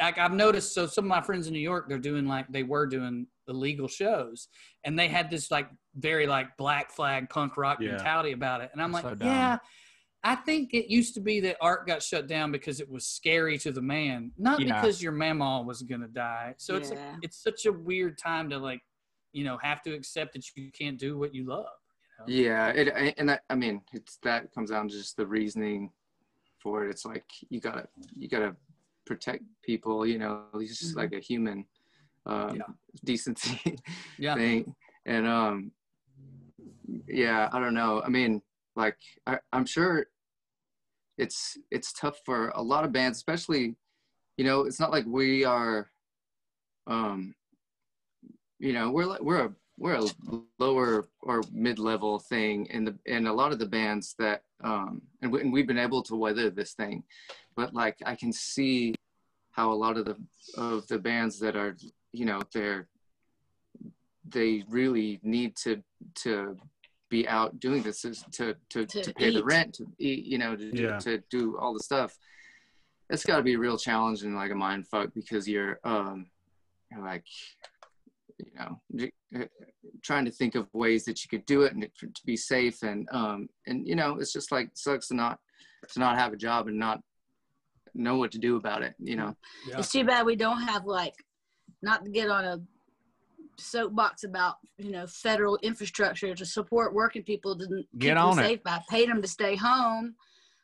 like I've noticed. So some of my friends in New York, they were doing illegal shows, and they had this like very like Black Flag punk rock mentality about it, and I'm like, so I think it used to be that art got shut down because it was scary to the man, not because your mama was gonna die. So it's such a weird time to like, you know, have to accept that you can't do what you love. You know? Yeah, I mean, that comes down to just the reasoning for it. It's like you gotta protect people. You know, it's just like a human decency thing. And I don't know. I mean, like I'm sure it's tough for a lot of bands, especially, you know, it's not like we are, you know, we're a lower or mid-level thing in a lot of the bands that and we've been able to weather this thing, but like I can see how a lot of the bands that are, you know, they really need to be out doing this to pay the rent, to eat, you know, to do all the stuff. It's got to be a real challenge and like a mind fuck, because you're like, you know, trying to think of ways that you could do it and to be safe, and you know, it's just like sucks to not have a job and not know what to do about it, you know. It's too bad we don't have, like, not to get on a soapbox about, you know, federal infrastructure to support working people to keep them safe by paying them to stay home,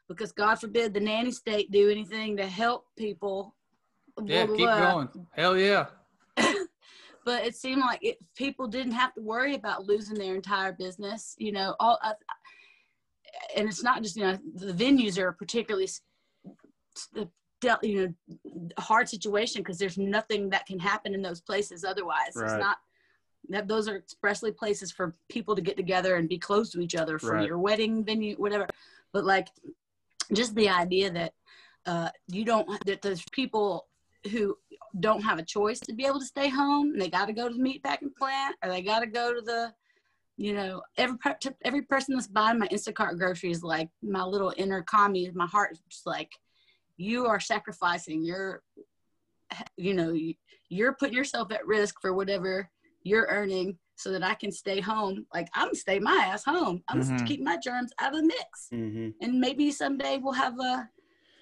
because God forbid the nanny state do anything to help people. Keep going. Hell yeah. But it seemed like people didn't have to worry about losing their entire business, you know. And it's not just, you know, the venues are particularly, you know, hard situation, because there's nothing that can happen in those places otherwise. Right. It's not that those are expressly places for people to get together and be close to each other for your wedding venue, whatever. But like, just the idea that that there's people who don't have a choice to be able to stay home, and they got to go to the meatpacking plant, or they got to go to the, you know, every person that's buying my Instacart groceries, like my little inner commie, my heart is just like, you are sacrificing your, you know, you're putting yourself at risk for whatever you're earning so that I can stay home. Like, I'm gonna stay my ass home. I'm gonna keep my germs out of the mix. And maybe someday we'll have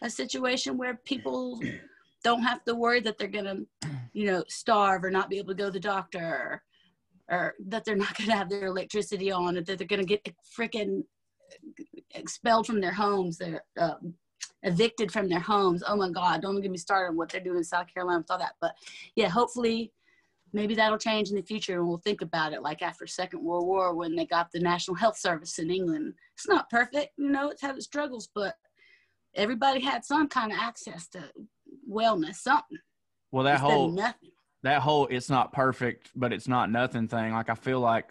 a situation where people don't have to worry that they're gonna, you know, starve or not be able to go to the doctor, or that they're not gonna have their electricity on, or that they're gonna get freaking expelled from their homes. They're evicted from their homes. Oh my God, don't get me started on what they're doing in South Carolina with all that. But yeah, hopefully maybe that'll change in the future, and we'll think about it like after Second World War, when they got the National Health Service in England. It's not perfect, you know, it's had its struggles, but everybody had some kind of access to wellness, something. Well, that whole it's not perfect, but it's not nothing thing. Like, I feel like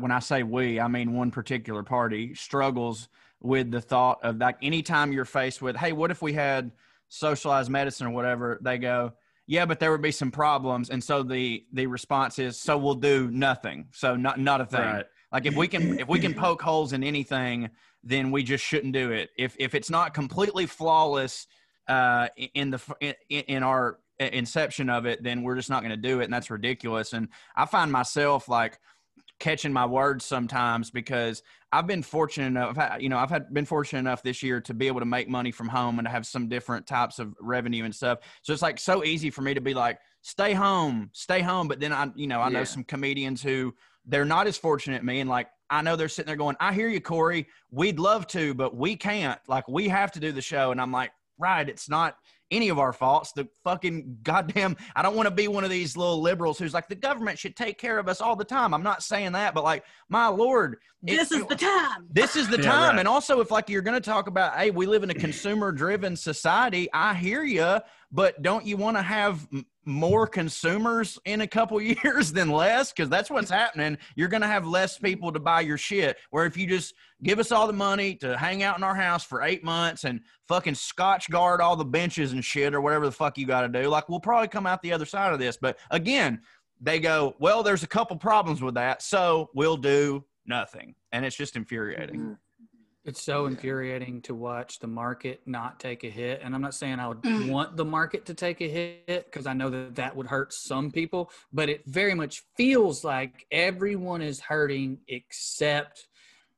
when I say we, I mean one particular party struggles with the thought of, like, anytime you're faced with, hey, what if we had socialized medicine or whatever, they go, yeah, but there would be some problems. And so the response is, so we'll do nothing. So not a thing. Right. Like, if we can poke holes in anything, then we just shouldn't do it. If it's not completely flawless in our inception of it, then we're just not going to do it. And that's ridiculous. And I find myself, like, catching my words sometimes because I've been fortunate enough, been fortunate enough this year to be able to make money from home and to have some different types of revenue and stuff. So it's like so easy for me to be like, stay home. But then I know some comedians who they're not as fortunate as me. And like, I know they're sitting there going, I hear you, Corey. We'd love to, but we can't. Like, we have to do the show. And I'm like, right, it's not any of our faults. The fucking goddamn, I don't want to be one of these little liberals who's like, the government should take care of us all the time. I'm not saying that, but like, my Lord. This is the time. This is the time. Right. And also if like, you're going to talk about, hey, we live in a consumer driven society. I hear you, but don't you want to have more consumers in a couple years than less? Because that's what's happening. You're going to have less people to buy your shit. Where if you just give us all the money to hang out in our house for 8 months and fucking Scotch guard all the benches and shit or whatever the fuck you got to do, like we'll probably come out the other side of this. But again, they go, well, there's a couple problems with that, so we'll do nothing. And it's just infuriating. Mm-hmm. It's so infuriating to watch the market not take a hit. And I'm not saying I would want the market to take a hit because I know that that would hurt some people, but it very much feels like everyone is hurting except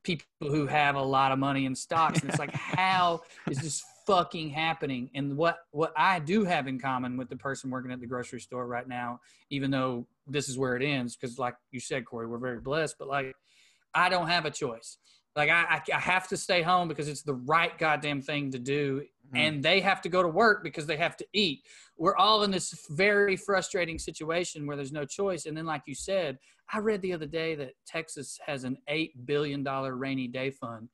people who have a lot of money in stocks. And it's like, how is this fucking happening? And what I do have in common with the person working at the grocery store right now, even though this is where it ends, because like you said, Corey, we're very blessed, but like, I don't have a choice. Like I have to stay home because it's the right goddamn thing to do. Mm-hmm. And they have to go to work because they have to eat. We're all in this very frustrating situation where there's no choice. And then like you said, I read the other day that Texas has an $8 billion rainy day fund.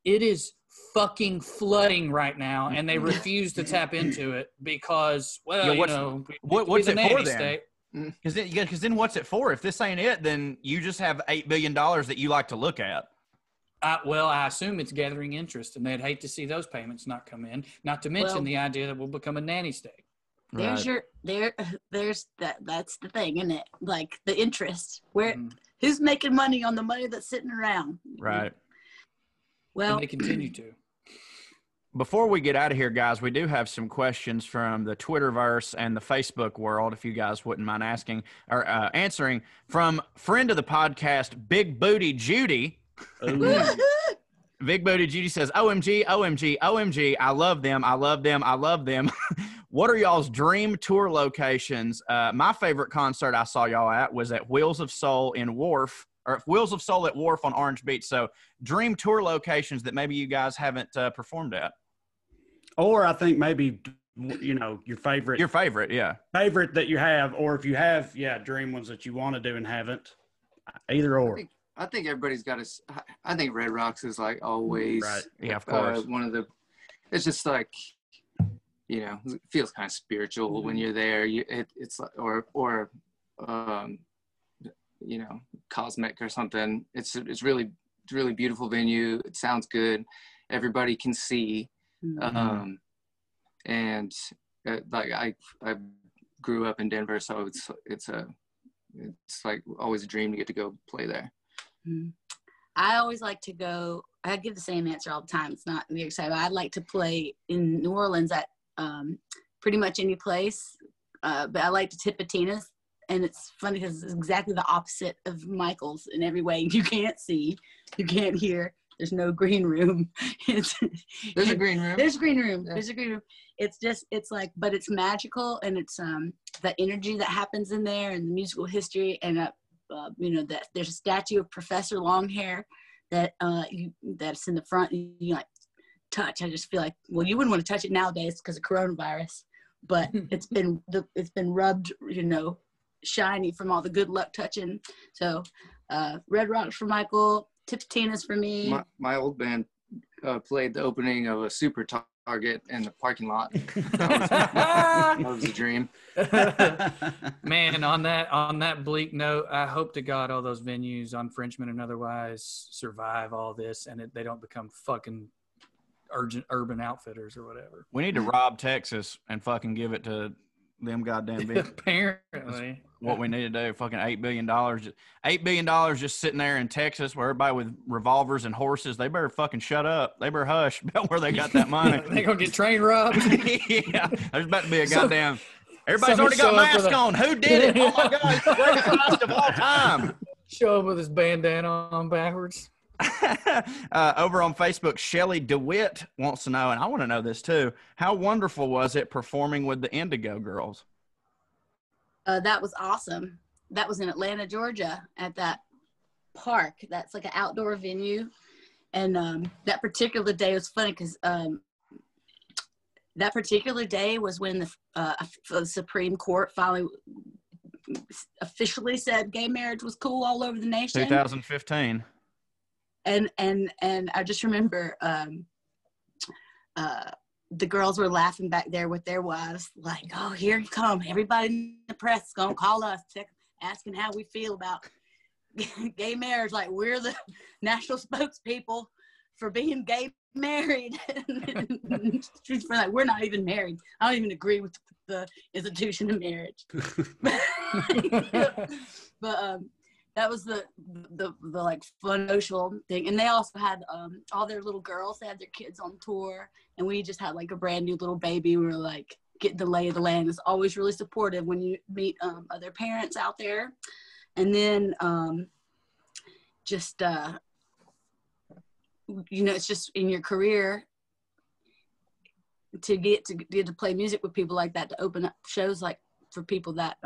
It is fucking flooding right now. And they refuse to tap into it because, well, what's it for then? Because then what's it for? If this ain't it, then you just have $8 billion that you like to look at. Well, I assume it's gathering interest, and they'd hate to see those payments not come in. Not to mention the idea that we'll become a nanny state. There's that's the thing, isn't it? Like the interest. Who's making money on the money that's sitting around? Right. Well, and they continue to. Before we get out of here, guys, we do have some questions from the Twitterverse and the Facebook world, if you guys wouldn't mind asking or answering. From friend of the podcast, Big Booty Judy. Big Booty Judy says, OMG, OMG, OMG, I love them, I love them, I love them. What are y'all's dream tour locations? My favorite concert I saw y'all at was at Wheels of Soul at Wharf on Orange Beach. So dream tour locations that maybe you guys haven't performed at. Or I think maybe, your favorite. Your favorite, yeah. Favorite that you have, or if you have, dream ones that you want to do and haven't. Either or. I think everybody's got I think Red Rocks is like always. Right. Yeah, of course. It's just like, it feels kind of spiritual when you're there. It's like, or Cosmic or something. It's really beautiful venue. It sounds good. Everybody can see. And like I grew up in Denver, so it's like always a dream to get to go play there. I always like to go. I give the same answer all the time. It's not very exciting. I'd like to play in New Orleans at pretty much any place, but I like to tip a Tina's, and it's funny because it's exactly the opposite of Michael's in every way. You can't see, you can't hear. There's no green room. There's a green room. There's a green room. Yeah. There's a green room. It's like, but it's magical, and it's the energy that happens in there, and the musical history, and that there's a statue of Professor Longhair that's in the front. You like touch. I just feel like, well, you wouldn't want to touch it nowadays because of coronavirus, but it's been rubbed, shiny from all the good luck touching. So, Red Rocks for Michael, Tina's for me. My old band played the opening of a Super Target in the parking lot. That was a dream. Man, on that bleak note, I hope to God all those venues on Frenchman and otherwise survive all this, and they don't become fucking urban outfitters or whatever. We need to rob Texas and fucking give it to them goddamn venues. Apparently. What we need to do, fucking $8 billion. $8 billion just sitting there in Texas where everybody with revolvers and horses, they better fucking shut up. They better hush about where they got that money. They gonna get train robbed. Yeah, there's about to be a goddamn. Everybody's already got masks on. Who did it? Oh my God, it's the greatest heist of all time. Show up with his bandana on backwards. Over on Facebook, Shelly DeWitt wants to know, and I want to know this too. How wonderful was it performing with the Indigo Girls? That was awesome. That was in Atlanta, Georgia, at that park. That's like an outdoor venue. And that particular day was funny because that particular day was when the Supreme Court finally officially said gay marriage was cool all over the nation. 2015. And I just remember the girls were laughing back there with their wives, like, "Oh, here you come! Everybody in the press is gonna call us, asking how we feel about gay marriage. Like we're the national spokespeople for being gay married." She's like, "We're not even married. I don't even agree with the institution of marriage." But that was the like fun social thing. And they also had all their little girls. They had their kids on tour, and we just had like a brand new little baby. We were like getting the lay of the land. It's always really supportive when you meet other parents out there. And then it's just in your career to get to play music with people like that, to open up shows like for people that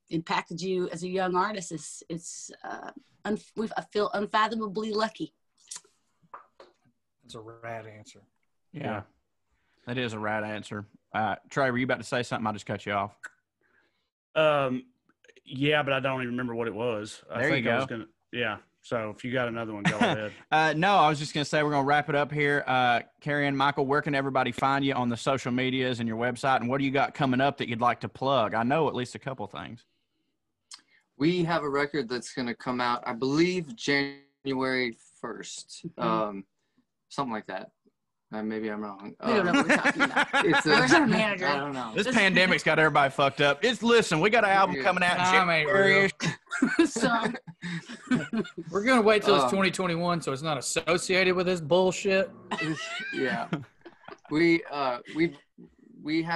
impacted you as a young artist. I feel unfathomably lucky. That's a rad answer. Yeah, that is a rad answer. Trae, were you about to say something? I just cut you off. Yeah, but I don't even remember what it was. There you go. Yeah. So if you got another one, go ahead. No, I was just going to say we're going to wrap it up here. Cary and Michael, where can everybody find you on the social medias and your website? And what do you got coming up that you'd like to plug? I know at least a couple things. We have a record that's going to come out, I believe, January 1st. Something like that. Maybe I'm wrong. We don't know what we're talking about. Where's our manager? I don't know. This pandemic's got everybody fucked up. Listen, we got an album coming out in January. We're going to wait till it's 2021 so it's not associated with this bullshit. Yeah. We have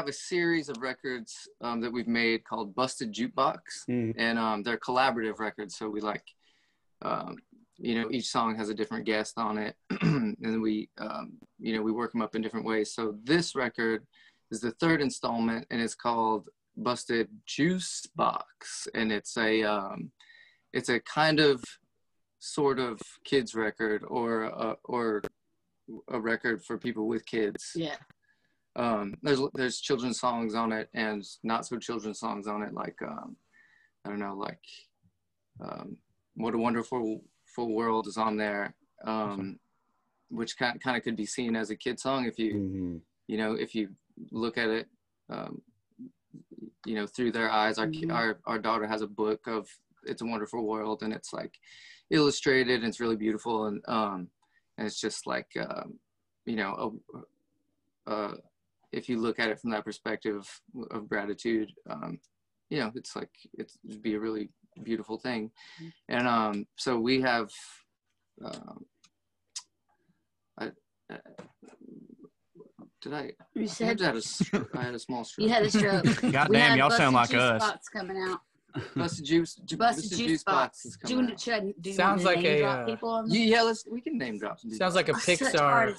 a series of records that we've made called Busted Jukebox. And they're collaborative records. So we like, each song has a different guest on it. And then we work them up in different ways. So this record is the third installment, and it's called Busted Juice Box. And it's a kind of sort of kids record or a record for people with kids. Yeah. There's children's songs on it and not so children's songs on it, like What a Wonderful World is on there, which kind of could be seen as a kid song if you if you look at it through their eyes. Our daughter has a book of It's a Wonderful World, and it's like illustrated and it's really beautiful, and it's just like if you look at it from that perspective of gratitude, it'd be a really beautiful thing. And so we have You said I had a small stroke. You had a stroke. God damn, y'all sound like us. Box coming out. Busted Juice Box is coming out. Sounds like a we can name drop some. Sounds like a Pixar.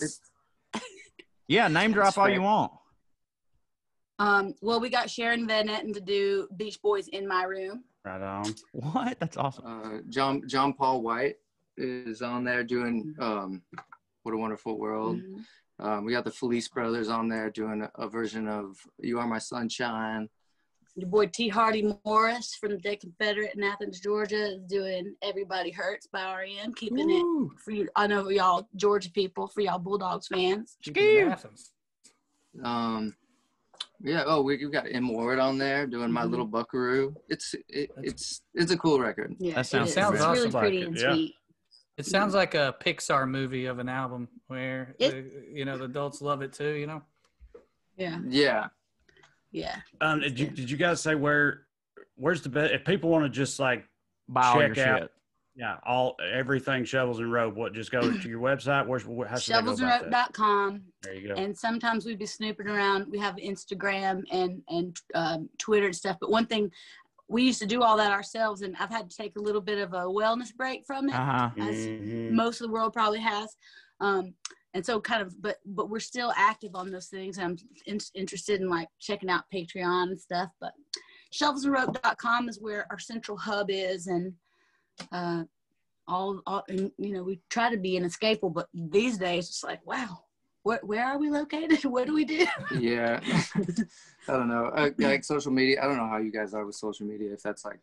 Yeah, name drop all you want. Well, we got Sharon Van Etten to do Beach Boys in My Room. Right on. What? That's awesome. John Paul White is on there doing What a Wonderful World. We got the Felice Brothers on there doing a version of You Are My Sunshine. Your boy T. Hardy Morris from the Dead Confederate in Athens, Georgia, is doing Everybody Hurts by R.E.M. Keeping it for you. I know for y'all Georgia people, for y'all Bulldogs fans. We've got M. Ward on there doing My Little Buckaroo. It's a cool record. Yeah, that sounds it's awesome. really pretty and sweet. It sounds like a Pixar movie of an album where the adults love it too. Yeah. Did you guys say where's the best if people want to just like buy all your out shit? Yeah, everything Shovels and Rope. What, just go to your website? How should they go about that? Shovelsandrope.com. There you go. And sometimes we'd be snooping around. We have Instagram and Twitter and stuff. But one thing we used to do all that ourselves, and I've had to take a little bit of a wellness break from it, as most of the world probably has. And so kind of, but we're still active on those things. I'm interested in like checking out Patreon and stuff, but shovelsandrope.com is where our central hub is. And, and, you know, we try to be inescapable, but these days it's like, wow, where are we located? What do we do? Yeah. I don't know. Like social media, I don't know how you guys are with social media, if that's like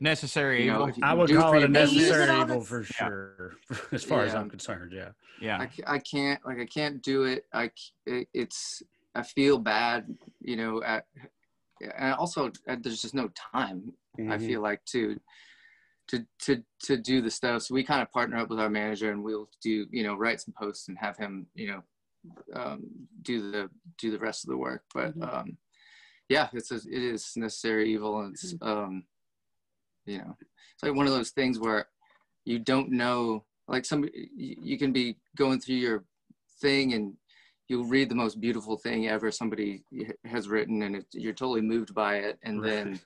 necessary evil. I would call it a necessary evil evil for sure, as far as I'm concerned. Yeah. I can't do it. I feel bad, you know, and also there's just no time. I feel like to do the stuff. So we kind of partner up with our manager, and we'll do, you know, write some posts and have him, you know, do the rest of the work. But yeah, it is necessary evil, and it's you know, it's like one of those things where you don't know, like you can be going through your thing and you'll read the most beautiful thing ever somebody has written, and you're totally moved by it, and then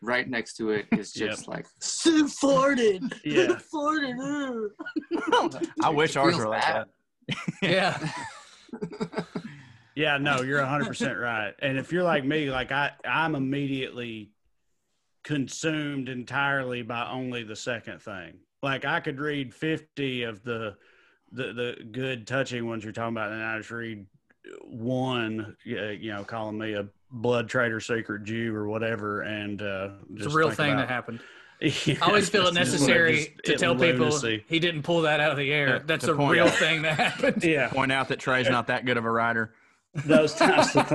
right next to it is just like, Sue farted. Yeah. Farted. I wish ours were like that. Yeah. Yeah, no, you're 100% right. And if you're like me, like I'm immediately consumed entirely by only the second thing. Like I could read 50 of the good touching ones you're talking about, and I just read one, you know, calling me a blood traitor, secret Jew, or whatever, and it's a real thing that happened. Yeah, I always feel it necessary to tell people lunacy. he didn't pull that out of the air. That's a point real out. thing that happened. Yeah, Point out that Trae's not that good of a writer. those types of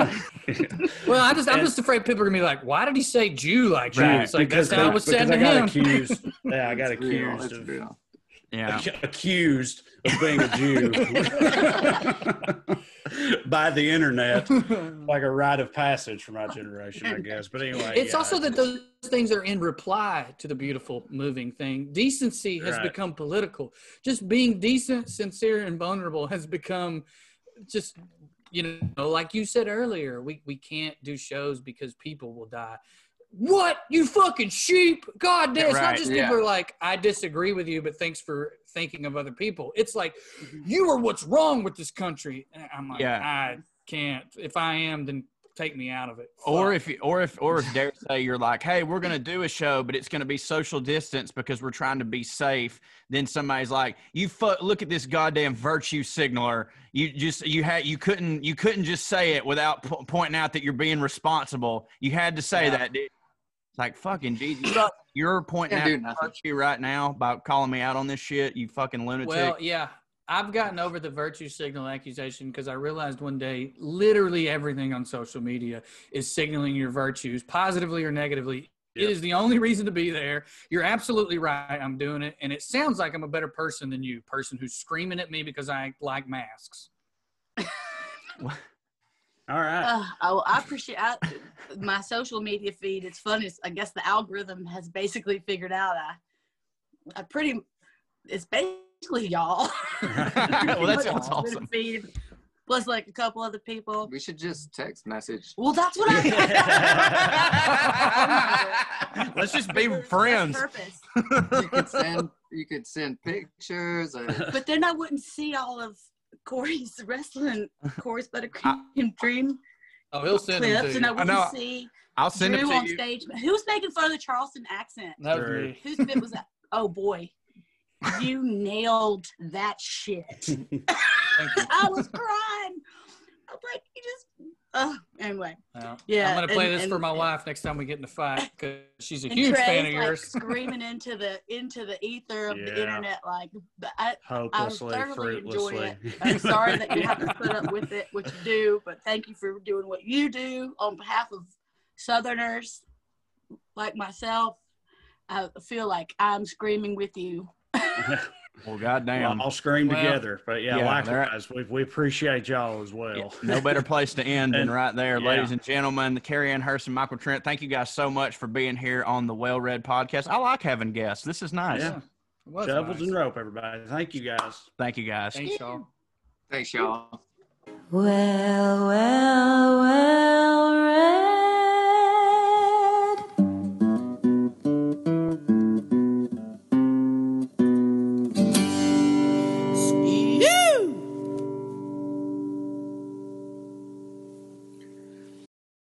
things. Well, I'm just afraid people are gonna be like, "Why did he say Jew like that?" Right, It's like because that's how it was said to I got him. accused. Yeah, I got it's real, accused it's of real. Yeah. accused of being a Jew by the internet, like a rite of passage for my generation, I guess. But anyway, It's also that those things are in reply to the beautiful, moving thing. Decency has become political. Just being decent, sincere, and vulnerable has become just, you know, like you said earlier, we can't do shows because people will die. What? You fucking sheep? God damn. It's not just people are like, I disagree with you, but thanks for thinking of other people. It's like, you are what's wrong with this country. And I'm like, I can't. If I am, then take me out of it. Or if dare say you're like, hey, we're going to do a show, but it's going to be social distance because we're trying to be safe. Then somebody's like, look at this goddamn virtue signaler. You couldn't just say it without pointing out that you're being responsible. You had to say that, dude. It's like, fucking Jesus. You're pointing out virtue right now by calling me out on this shit, you fucking lunatic. Well, yeah. I've gotten over the virtue signal accusation because I realized one day literally everything on social media is signaling your virtues, positively or negatively. Yep. It is the only reason to be there. You're absolutely right. I'm doing it. And it sounds like I'm a better person than you, person who's screaming at me because I like masks. All right. I appreciate my social media feed. It's funny. I guess the algorithm has basically figured out it's basically y'all. Well, that sounds awesome. Feed, plus like a couple other people. We should just text message. Well, that's what I Let's just be friends. You could send pictures. But then I wouldn't see all of Corey's buttercream dream. Oh, he'll send clips, them to you. and I wouldn't see. I'll send Drew them to on you. stage. Who's making fun of the Charleston accent? That was me. Whose bit was that? Oh boy, you nailed that shit. I was crying. I was like, you just. Anyway. Yeah. I'm gonna play this for my wife next time we get in a fight because she's a huge fan of yours. Screaming into the ether of the internet, like I Hopelessly, thoroughly enjoy fruitlessly. it. I'm sorry that you have to put up with it, what you do, but thank you for doing what you do on behalf of Southerners like myself. I feel like I'm screaming with you. Well, goddamn. We'll all scream together. But yeah, likewise, we appreciate y'all as well. Yeah, no better place to end than right there. Yeah. Ladies and gentlemen, Cary and Hearst and Michael Trent, thank you guys so much for being here on the WellRED podcast. I like having guests. This is nice. Yeah. Shovels and rope, everybody. Thank you guys. Thank you guys. Thanks, y'all. Thanks, y'all. Well, well, well.